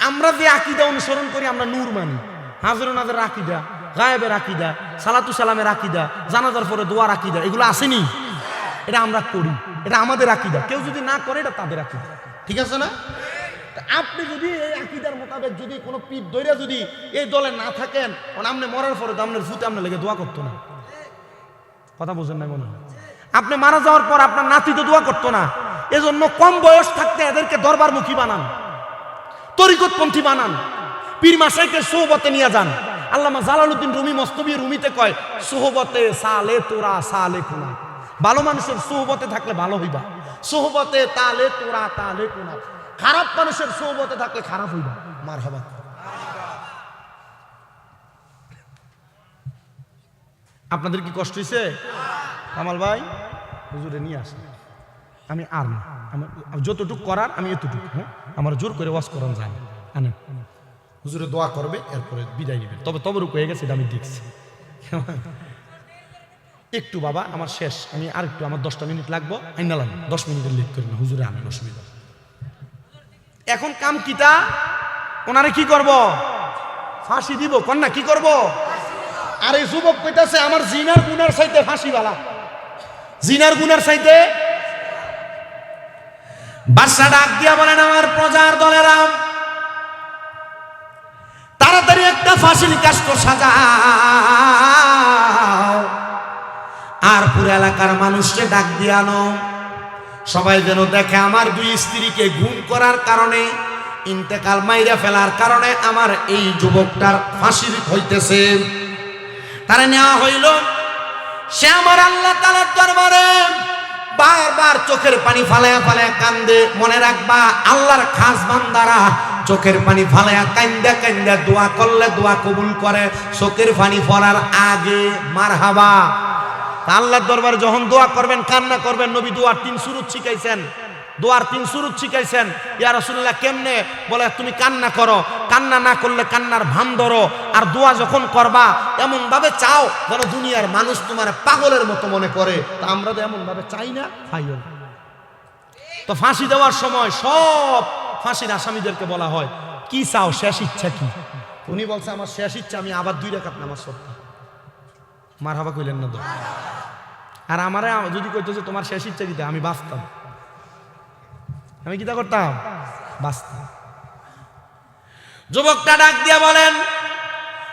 আমরা যে আকীদা অনুসরণ করি, আমরা নূর মানি, হাজর নাজের আকীদা, গায়েবের আকীদা, সালাতু সালামের আকীদা, জানাজার পরে দোয়ার আকীদা, এগুলো আসেনি? এটা আমরা করি, এটা আমাদের আকীদা। কেউ যদি না করে এটা তাদের আকীদা, ঠিক আছে না? আপনি যদি এই আকীদার মোতাবেক যদি কোনো পীর দইরা যদি এই দলে না থাকেন, আপনি মরার পরে তো আপনার ফুতে আপনার লেগে দোয়া করতো না। কথা বুঝেন না মনে হয়? আপনি মারা যাওয়ার পর আপনার নাতি তো দোয়া করতো না। এজন্য কম বয়স থাকতে এদেরকে দরবারমুখী বানান, তরিকতপন্থী বানান, পীর মাশাইখের সোহবতে নিয়ে যান। আল্লামা জালালউদ্দিন রুমি মস্তবি রুমিতে কয়, সোহবতে সালে তোরা সালে কোনা। ভালো মানুষের সোহবতে থাকলে ভালো হইবা, সোহবতে তালে তোরা তালে কোনা। খারাপ মানুষের সোহবতে থাকলে খারাপ হইবা। মারহাবা। আপনাদের কি কষ্ট হইছে? কামাল ভাই হুজুরে নিয়ে আসেন, আমি আর না, আমার যতটুকু করার আমি এতটুকু। হ্যাঁ, আমার জোর করে ওয়াজ করান যায় না। আনেন, হুজুরে দোয়া করবে, এরপরে বিদায় নেবেন। তবে তবরুক হয়ে গেছে, এটা আমি দেখছি। একটু বাবা আমার শেষ, আমি আর একটু, আমার 10টা মিনিট লাগবো, আইনালাম 10 মিনিটের লেট করি না, হুজুরে আনেন, অসুবিধা। এখন কাম কিতা? ওনারে কি করব? ফাঁসি দিব। কন্যা কি করব? আর এই যুবক কইতাছে আমার জিনার গুনার চাইতে ফাঁসি বালা, জিনার গুনার চাইতে। বাদশা ডাক দিয়া বলেন, আমার প্রজার দলেরা তাড়াতাড়ি একটা ফাঁসির কাষ্ট সাজাও, আর পুরো এলাকার মানুষকে ডাক দিয়া আনো, সবাই যেন দেখে আমার 2 স্ত্রীকে গুম করার কারণে, ইন্তেকাল মাইরা ফেলার কারণে আমার এই যুবকটার ফাঁসি হইতেছে। তারা নেওয়া হইল। সে আমার আল্লাহ তাআলার দরবারে বারবার চোখের পানি ফালায়া ফালায়া কান্দে। মনে রাখবা, আল্লাহর খাস বান্দারা চোখের পানি ফালায়া কান্দা কান্দা দোয়া করলে দোয়া কবুল করে চোখের পানি পড়ার আগে। মারহাবা। আল্লাহর দরবারে যখন দোয়া করবেন, কান্না করবেন, নবী দোয়ার 3 সুরত শিখাইছেন, দোয়ার 3 সুরত শিখাইছেন। ইয়া রাসূলুল্লাহ কেমনে? বলে তুমি কান্না করো, কান্না না করলে কান্নার ভান ধরো, আর দোয়া যখন করবা এমন ভাবে চাও যেন দুনিয়ার মানুষ তোমার পাগলের মতো মনে করে। তা আমরা তো এমন ভাবে চাই না। তো ফাঁসি দেওয়ার সময় সব ফাঁসির আসামিদেরকে বলা হয়, কি চাও, শেষ ইচ্ছা কি? উনি বলছে আমার শেষ ইচ্ছা আমি আবার 2 রাকাত নামাজ পড়তাম। মারহাবা কইলেন না তো? আর আমারে যদি কইতো যে তোমার শেষ ইচ্ছা দিতে, আমি বাঁচতাম। আমি কিতা করতাম? বাঁচতাম। যুবকটা ডাক দিয়া বলেন,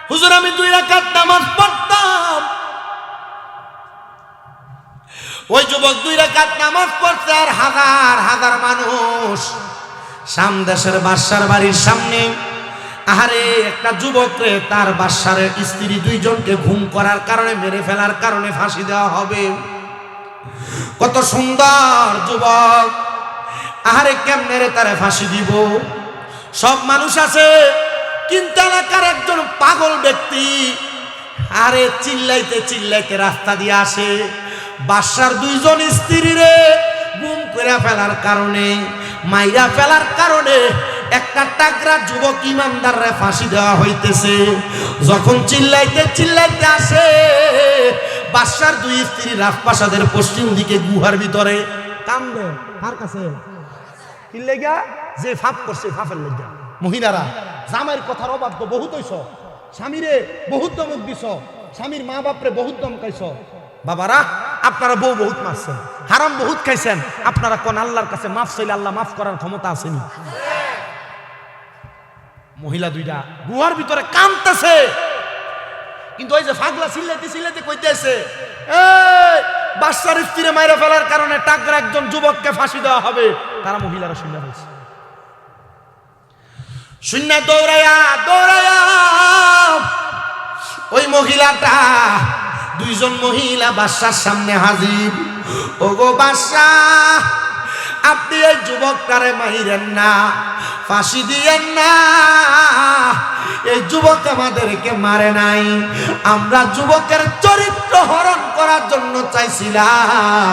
হুজুর আমি 2 রাকাত নামাজ পড়তাম। ওই যুবক 2 রাকাত নামাজ পড়ছে, আর হাজার হাজার মানুষ সামদেশের বাদশার বাড়ির সামনে। আরে একটা যুবক রে, তার বাদশার স্ত্রী 2 জনকে ঘুম করার কারণে, মেরে ফেলার কারণে ফাঁসি দেওয়া হবে। কত সুন্দর যুবক! আরে কেমনে রে তারে ফাঁসি দিব? সব মানুষ আছে, কিন্তু এলাকার একজন পাগল ব্যক্তি আরে চিল্লাইতে চিল্লাইতে রাস্তা দিয়ে আসে। বাদশার 2 জন স্ত্রী রে গুম করে ফেলার কারণে, মাইরা ফেলার কারণে একটা টাকরা যুবক ইমানদাররে ফাঁসি দেওয়া হইতেছে। যখন চিল্লাইতে চিল্লাইতে আসে, বাদশার 2 স্ত্রী রাজপ্রাসাদের পশ্চিম দিকে গুহার ভিতরে কান্দে। কার কাছে? কি লাগা? যে ফাপ করছে, ফাপের লাগা। মহিলারা জামাইয়ের কথার অবাধ্য বহুত হইছ, স্বামীরে বহুত দমক দিছ, স্বামীর মা বাপরে বহুত দমকাইছ। বাবারা আপনারা বউ বহুত মারছেন, হারাম বহুত খাইছেন, আপনারা কোন আল্লাহর কাছে মাফ চাইলে আল্লাহ মাফ করার ক্ষমতা আসেনি? মহিলা 2টা গুহার ভিতরে কাঁদতেছে, কিন্তু ওই যে ফাগলা চিল্লাইতে চিল্লাইতে কইতেছে, এই বাদশার স্ত্রীরে মাইরা ফেলার কারণে টাকরা একজন যুবককে ফাঁসি দেওয়া হবে। তারা মহিলারা শুনে হয়েছে, শুনে দৌড়াইয়া দৌড়াইয়া ওই মহিলাটা, দুইজন মহিলা বাদশার সামনে হাজির। ওগো বাদশাহ, আপনি এই যুবকটারে মাইরেন না, ফাঁসি দিয়েন না। এই যুবক আমাদেরকে মারে নাই, আমরা যুবকের চরিত্র হরণ করার জন্য চাইছিলাম,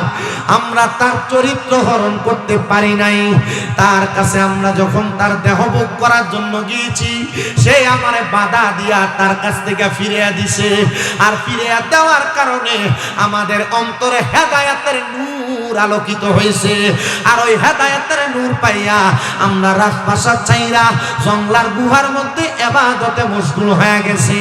আমরা তার চরিত্র হরণ করতে পারি নাই। তার কাছে আমরা যখন তার দেহভোগ করার জন্য গিয়েছি, সে আমারে বাধা দিয়া তার কাছ থেকে ফিরিয়ে দিছে। আর ফিরিয়ে দেওয়ার কারণে আমাদের অন্তরে হেদায়েতের নূর আলোকিত হয়েছে। আর ওই হেদায়েতের নূর পাইয়া আমরা রাজপ্রাসাদ চাইরা জঙ্গলার গুহার মধ্যে ইবাদতে মশগুল হয়ে গেছে।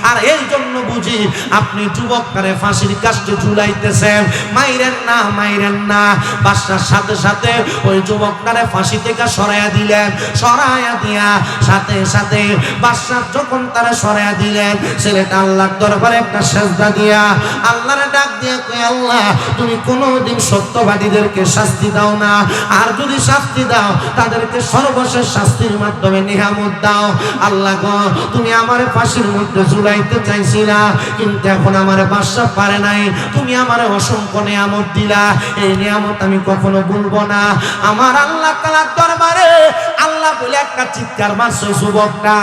আর এই জন্য বুঝি আপনি যুবকটারে ফাঁসির কাস্টে ঝুলাইতেছেন। মাইরেন না, মাইরেন না। বাদশার সাথে সাথে ওই যুবকটারে ফাঁসি থেকে সরাইয়া দিলেন। সরাইয়া দিয়া সাথে সাথে বাদশাহ যখন তারা সরাইয়া দিলেন, ছেলেটা আল্লাহর দরবারে একটা সেজদা দিয়া আল্লাহরে ডাক দিয়া কই, আল্লাহ তুমি কোনোদিন সত্যবাদীদেরকে শাস্তি দাও না, আর যদি শাস্তি দাও তাদেরকে সর্বশেষ শাস্তির মাধ্যমে নিয়ামত দাও। আল্লাহ গো, তুমি আমারে ফাঁসির মধ্যে ঝুলাইতে চাইছিলা, কিন্তু এখন আমারে বাদশা পারে নাই, তুমি আমারে অসংখ্য নিয়ামত দিলা। এই নিয়ামত আমি কখনো ভুলবো না। আমার আল্লাহ তাআলার দরবারে আল্লাহ বলে একটা চিৎকার মারছে যুবকটা।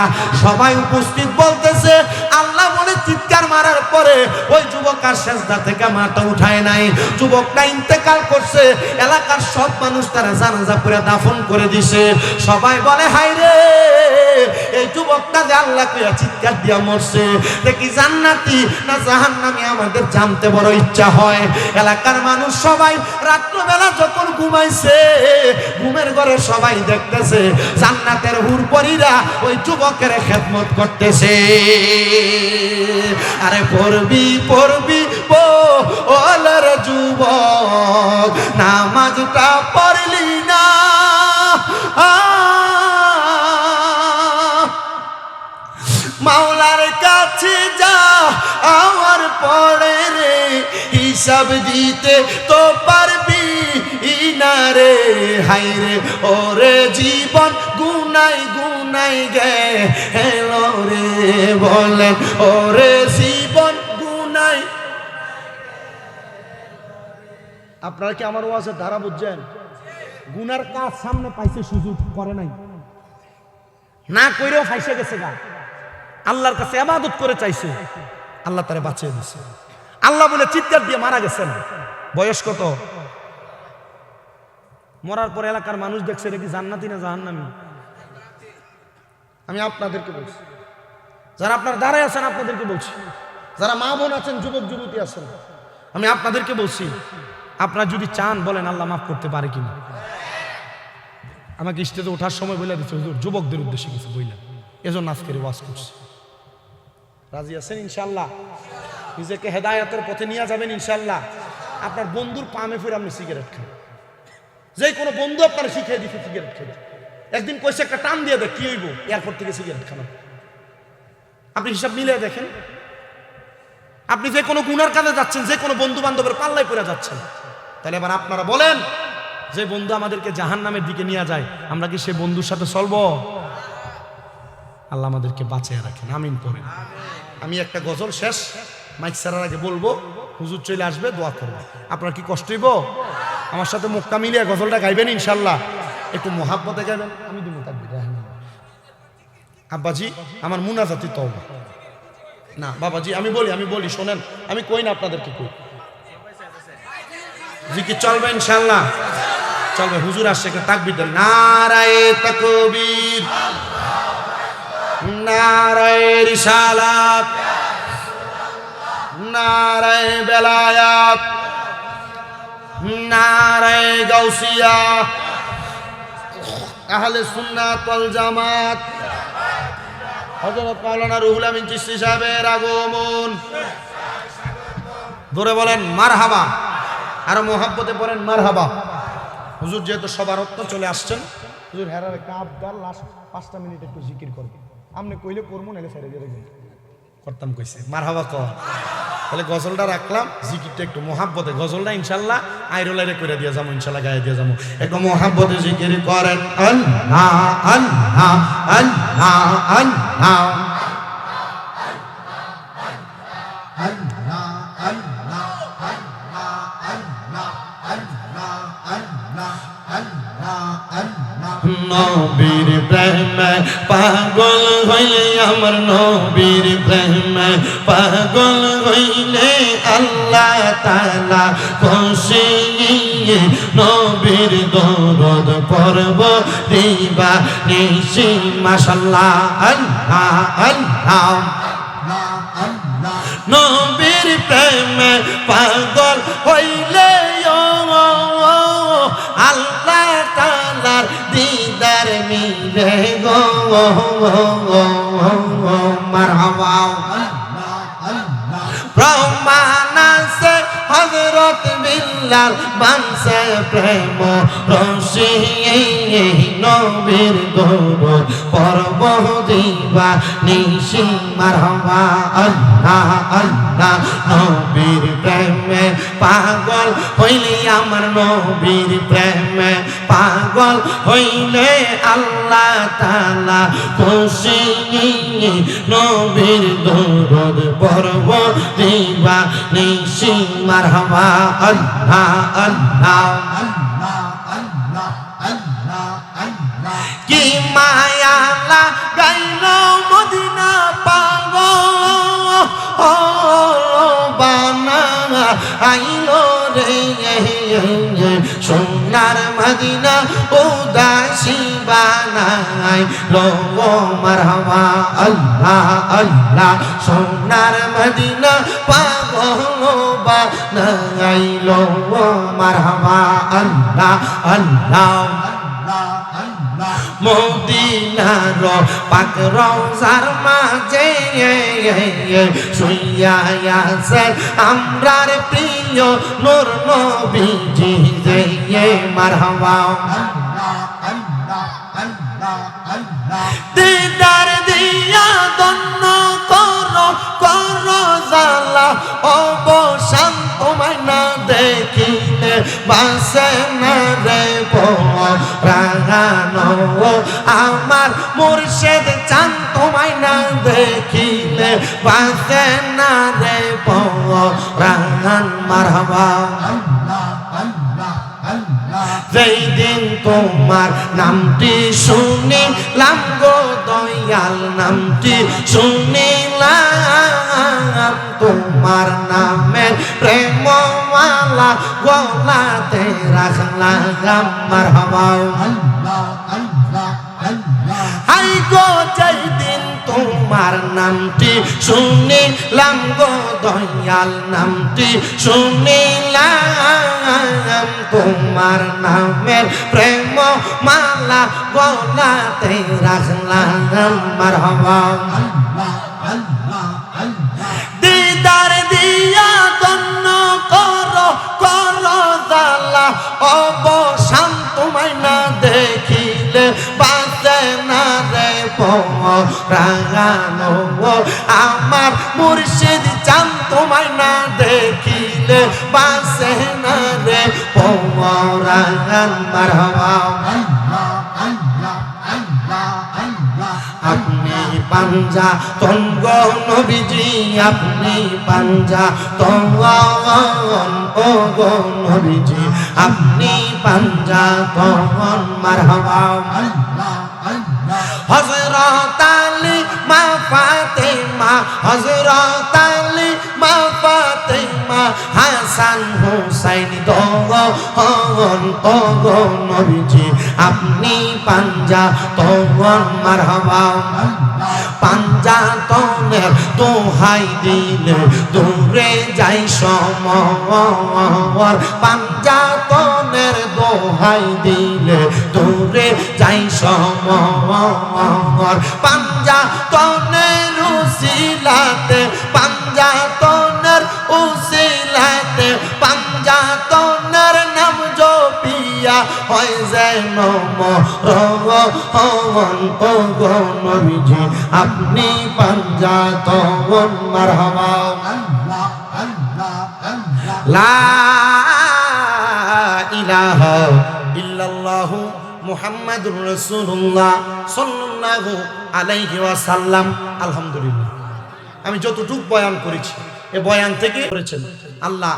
সবাই উপস্থিত বলতেছে আল্লাহ বলে চিৎকার মারার পরে ওই যুবক আর সেজদা থেকে মাথা উঠায় নাই। যুবকটা ইন্তেকাল করছে, এলাকার সব মানুষ তারা জানাজা পড়ে দাফন করে দিছে। সবাই বলে হায় রে, এই যুবকটা যে আল্লাহ কইয়া চিৎকার দিয়া মরছে, দেখি জান্নাতি না জাহান্নামী আমাদের জানতে বড় ইচ্ছা হয়। এলাকার মানুষ সবাই রাত্রবেলা যখন ঘুমাইছে, ঘুমের ঘরে সবাই দেখতেছে জান্নাতের হুর পরীরা ওই যুবকের খেদমত করতেছে। আরে পড়বি পড়বি ওলার যুবক, নামাজটা পড়লি না, মাওলার কাছে যা আমার পড়ে রে, হিসাব দিতে তো পারবি না রে। হাই রে ওরে জীবন গুনাই গুনাই গেল রে, বলেন ওরে জীবন গুনাই। আপনারা কি আমার ওয়াজের ধারা বুঝছেন? গুনার কাজ সামনে পাইছে, সুযোগ করে নাই, না কইরেও ফাইসে গেছে গা। আল্লাহর কাছে ইবাদত করে চাইছে, আল্লাহ তারে বাঁচিয়ে দিছে। আল্লাহ বলে চিৎকার দিয়ে মারা গেছেন। বয়স কত? মরার পর এলাকার মানুষ দেখছে এটা কি জান্নাতি না জাহান্নামী? আমি আপনাদেরকে বলছি, যারা আপনার দাঁড়ায় আছেন আপনাদেরকে বলছি, যারা মা বোন আছেন, যুবক যুবতী আছেন, আমি আপনাদেরকে বলছি, আপনারা যদি চান বলেন আল্লাহ মাফ করতে পারে কিনা। আমাকে স্টেজে ওঠার সময় বলে দিচ্ছে হুজুর যুবকদের উদ্দেশ্যে কিছু বললাম, এজন্য আজকের ওয়াজ করছি। রাজি আছেন ইনশাল্লাহ? নিজেকে হেদায়েতের পথে নিয়ে যাবেন ইনশাল্লাহ। আপনার বন্ধুর পামে ফিরে আপনি সিগারেট খান, যে কোনো বন্ধু আপনার শিখিয়ে দিচ্ছে সিগারেট খেয়ে। একদিন কইছে একটা টান দিয়ে দেখ কি হইব, এয়ারপোর্ট থেকে সিগারেট খানো। আপনি হিসাব মিলিয়ে দেখেন, আপনি যে কোনো গুনার কাজে যাচ্ছেন, যে কোনো বন্ধু বান্ধবের পাল্লায় পড়ে যাচ্ছেন, তাহলে এবার আপনারা বলেন যে বন্ধু আমাদেরকে জাহান্নামের দিকে নিয়ে যায়, আমরা কি সে বন্ধুর সাথে চলবো? আল্লাহ আমাদেরকে বাঁচিয়ে রাখেন, আমিন করেন। আমি একটা গজল শেষ মাইক ছাড়ার আগে বলবো, হুজুর চলে আসবে, দোয়া করবো। আপনার কি কষ্ট হইব? আমার সাথে মুক্তা মিলিয়ে গজলটা গাইবেন ইনশাল্লাহ, একটু মোহাব্বতে গাইবেন। আমি দিব তাকবীর। আব্বাজি আমার মুনাজাতি তওবা না, বাবাজি আমি বলি শোনেন, আমি কই না আপনাদেরকে কই, জিকির চলবে ইনশাল্লাহ, চলবে। হুজুর আসছে, একটা তাকবীর দেন। নারায়ে তাকবীর, নারায়ে রিসালাত, নারায়ে বেলায়াত, নারায়ে গাউসিয়া, আহলে সুন্নাত ওয়াল জামাত, হযরত মাওলানা রুহুল আমিন চিশতি সাহেবের আগমন। ধরে বলেন মারহাবা, আর মোহাব্বতে পড়েন মারহাবা। হুজুর যেহেতু সবার রত্ন চলে আসছেন, হুজুর হেরার একটা আবদার, লাস্ট 5টা মিনিট একটু জিকির করবেন। আপনি কইলে করবো, নাহলে ছেড়ে দিয়ে রাখবেন। করতাম কইছে মারহাবা কর। তাহলে গজলটা রাখলাম, জিকিরটা একটু মোহাব্বতে, গজলটা ইনশাল্লাহ আইরোলাইরে করে দিয়ে যাবো, ইনশাল্লাহ গায়ে দিয়ে যাবো। একটু মোহাব্বতে জিকির করেন। আল্লাহ আল্লাহ আল্লাহ আল্লাহ নবীর প্রেমে পাগল হইলে আমার নবীর প্রেমে পাগল হইলে আল্লাহ তাআলা খুশি নবীর দরদ পড়ব দিবা নিশি মাশাআল্লাহ আল্লাহ আল্লাহ নবীর প্রেমে পাগল হইলে আল্লাহ তাআলার দিদার মিলে গো মারহাবা প্রমাণ আছে হযরত বিল্লাল বানছে প্রেম রশি নবীর দরদ পড়ব দিবা নিশি মারহাবা আল্লাহ আল্লাহ নবীর প্রেমে পাগল হইলে আমার নবীর প্রেমে পাগল হইলে আল্লাহ তাআলা খুশি নবীর দরদ পড়ব দিবা নিশি মারহাবা আল্লাহ আল্লাহ কি মায়া লাগাইল মদিনা পাগল বানা আইলো রে সোনার মদিনা উদাসী বানাই লো মারহাবা আল্লাহ আল্লাহ সোনার মদিনা পাগল বানাই লো মারহাবা আল্লাহ আল্লাহ মদিনার পাক রওজার মাঝে শুইয়া আছেন আমরার প্রিয় নূর নবীজি যে মারহাবা দিদার দিয়া দন্ন করো করো জালা অবসান তোমায় না দেখিলে বাসে না রে পরানো আমার মুর্শিদ চান তোমায় না দেখিলে বাসে না রে পরান মারহাবা যেই দিন তোমার নামটি শুনিলাম গো দয়াল নামটি শুনিলাম তোমার নামের প্রেমওয়ালা গলাতে রাখলাম মারহাবা হাই গো যেই দিন তোমার নামটি শুনিলাম গো দয়াল নামটি শুনিলাম তোমার নামের প্রেম মালা গলাতে রাখলাম মারহাবা দিদার দিয়া দন্ন করো করো জালা অবসান তোমায় না দেখিলে বাঁচে না রে পরানো আমার মুর্শিদ চান তোমায় না দেখিলে বাঁচে না রে পরান মারহাবা আপনি পাঞ্জা তঙ্গ নবীজি আপনি পাঞ্জা তঙ্গ ও গো নবীজি আপনি পাঞ্জা তঙ্গ মারহাবা হযরত আলী মা ফাতেমা হযরত আলী মা ফাতেমা হাসান হুসাইন দোহন ও গো নবীজি আপনি পাঞ্জা তওন মারহাবা পাঞ্জা তনের দোহাই দিলে দূরে যাই সমর পাঞ্জা তনের দোহাই দিলে দূরে যাই সমর পাঞ্জা তনের উসিলাতে পাঞ্জা তনের উসিলাতে পাঞ্জা তনের নাম জপিয়া হয় যেন মরণ ও গো নবীজি আপনি পাঞ্জা তওন মারহাবা লা ইলাহা ইল্লাল্লাহু মুহাম্মাদুর রাসূলুল্লাহ সাল্লাল্লাহু আলাইহি ওয়াসাল্লাম। আলহামদুলিল্লাহ, আমি যতটুকু বয়ান করেছি এ বয়ান থেকে করেছেন। আল্লাহ